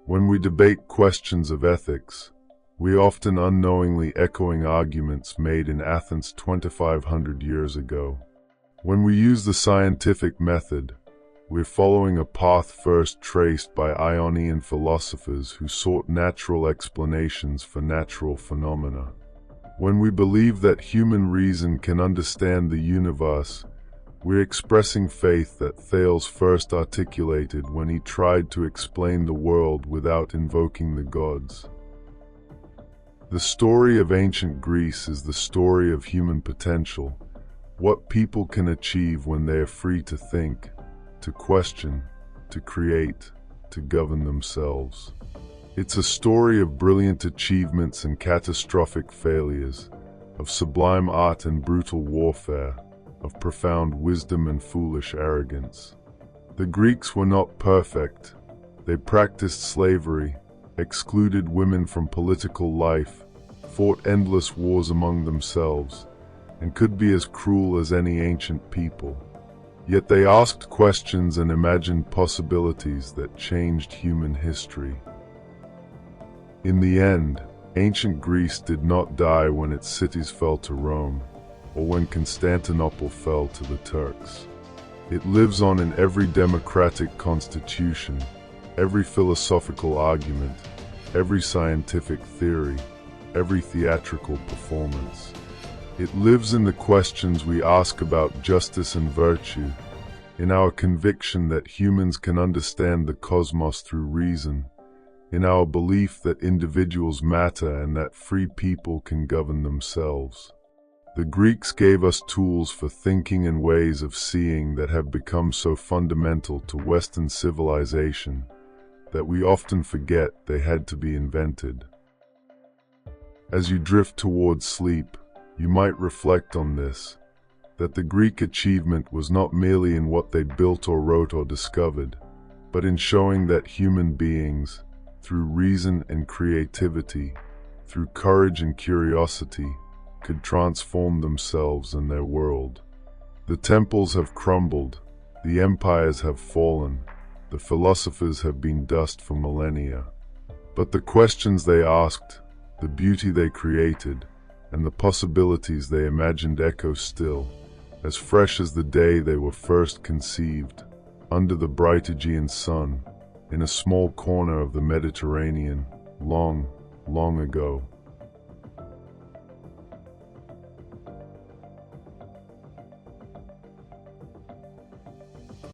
When we debate questions of ethics, we often unknowingly echoing arguments made in Athens 2,500 years ago. When we use the scientific method, we're following a path first traced by Ionian philosophers who sought natural explanations for natural phenomena. When we believe that human reason can understand the universe, we're expressing faith that Thales first articulated when he tried to explain the world without invoking the gods. The story of ancient Greece is the story of human potential, what people can achieve when they are free to think, to question, to create, to govern themselves. It's a story of brilliant achievements and catastrophic failures, of sublime art and brutal warfare, of profound wisdom and foolish arrogance. The Greeks were not perfect. They practiced slavery, excluded women from political life, fought endless wars among themselves, and could be as cruel as any ancient people. Yet they asked questions and imagined possibilities that changed human history. In the end, ancient Greece did not die when its cities fell to Rome, or when Constantinople fell to the Turks. It lives on in every democratic constitution, every philosophical argument, every scientific theory, every theatrical performance. It lives in the questions we ask about justice and virtue, in our conviction that humans can understand the cosmos through reason, in our belief that individuals matter and that free people can govern themselves. The Greeks gave us tools for thinking and ways of seeing that have become so fundamental to Western civilization that we often forget they had to be invented. As you drift towards sleep, you might reflect on this, that the Greek achievement was not merely in what they built or wrote or discovered, but in showing that human beings, through reason and creativity, through courage and curiosity, could transform themselves and their world. The temples have crumbled, the empires have fallen, the philosophers have been dust for millennia. But the questions they asked, the beauty they created, and the possibilities they imagined echo still, as fresh as the day they were first conceived, under the bright Aegean sun, in a small corner of the Mediterranean, long, long ago.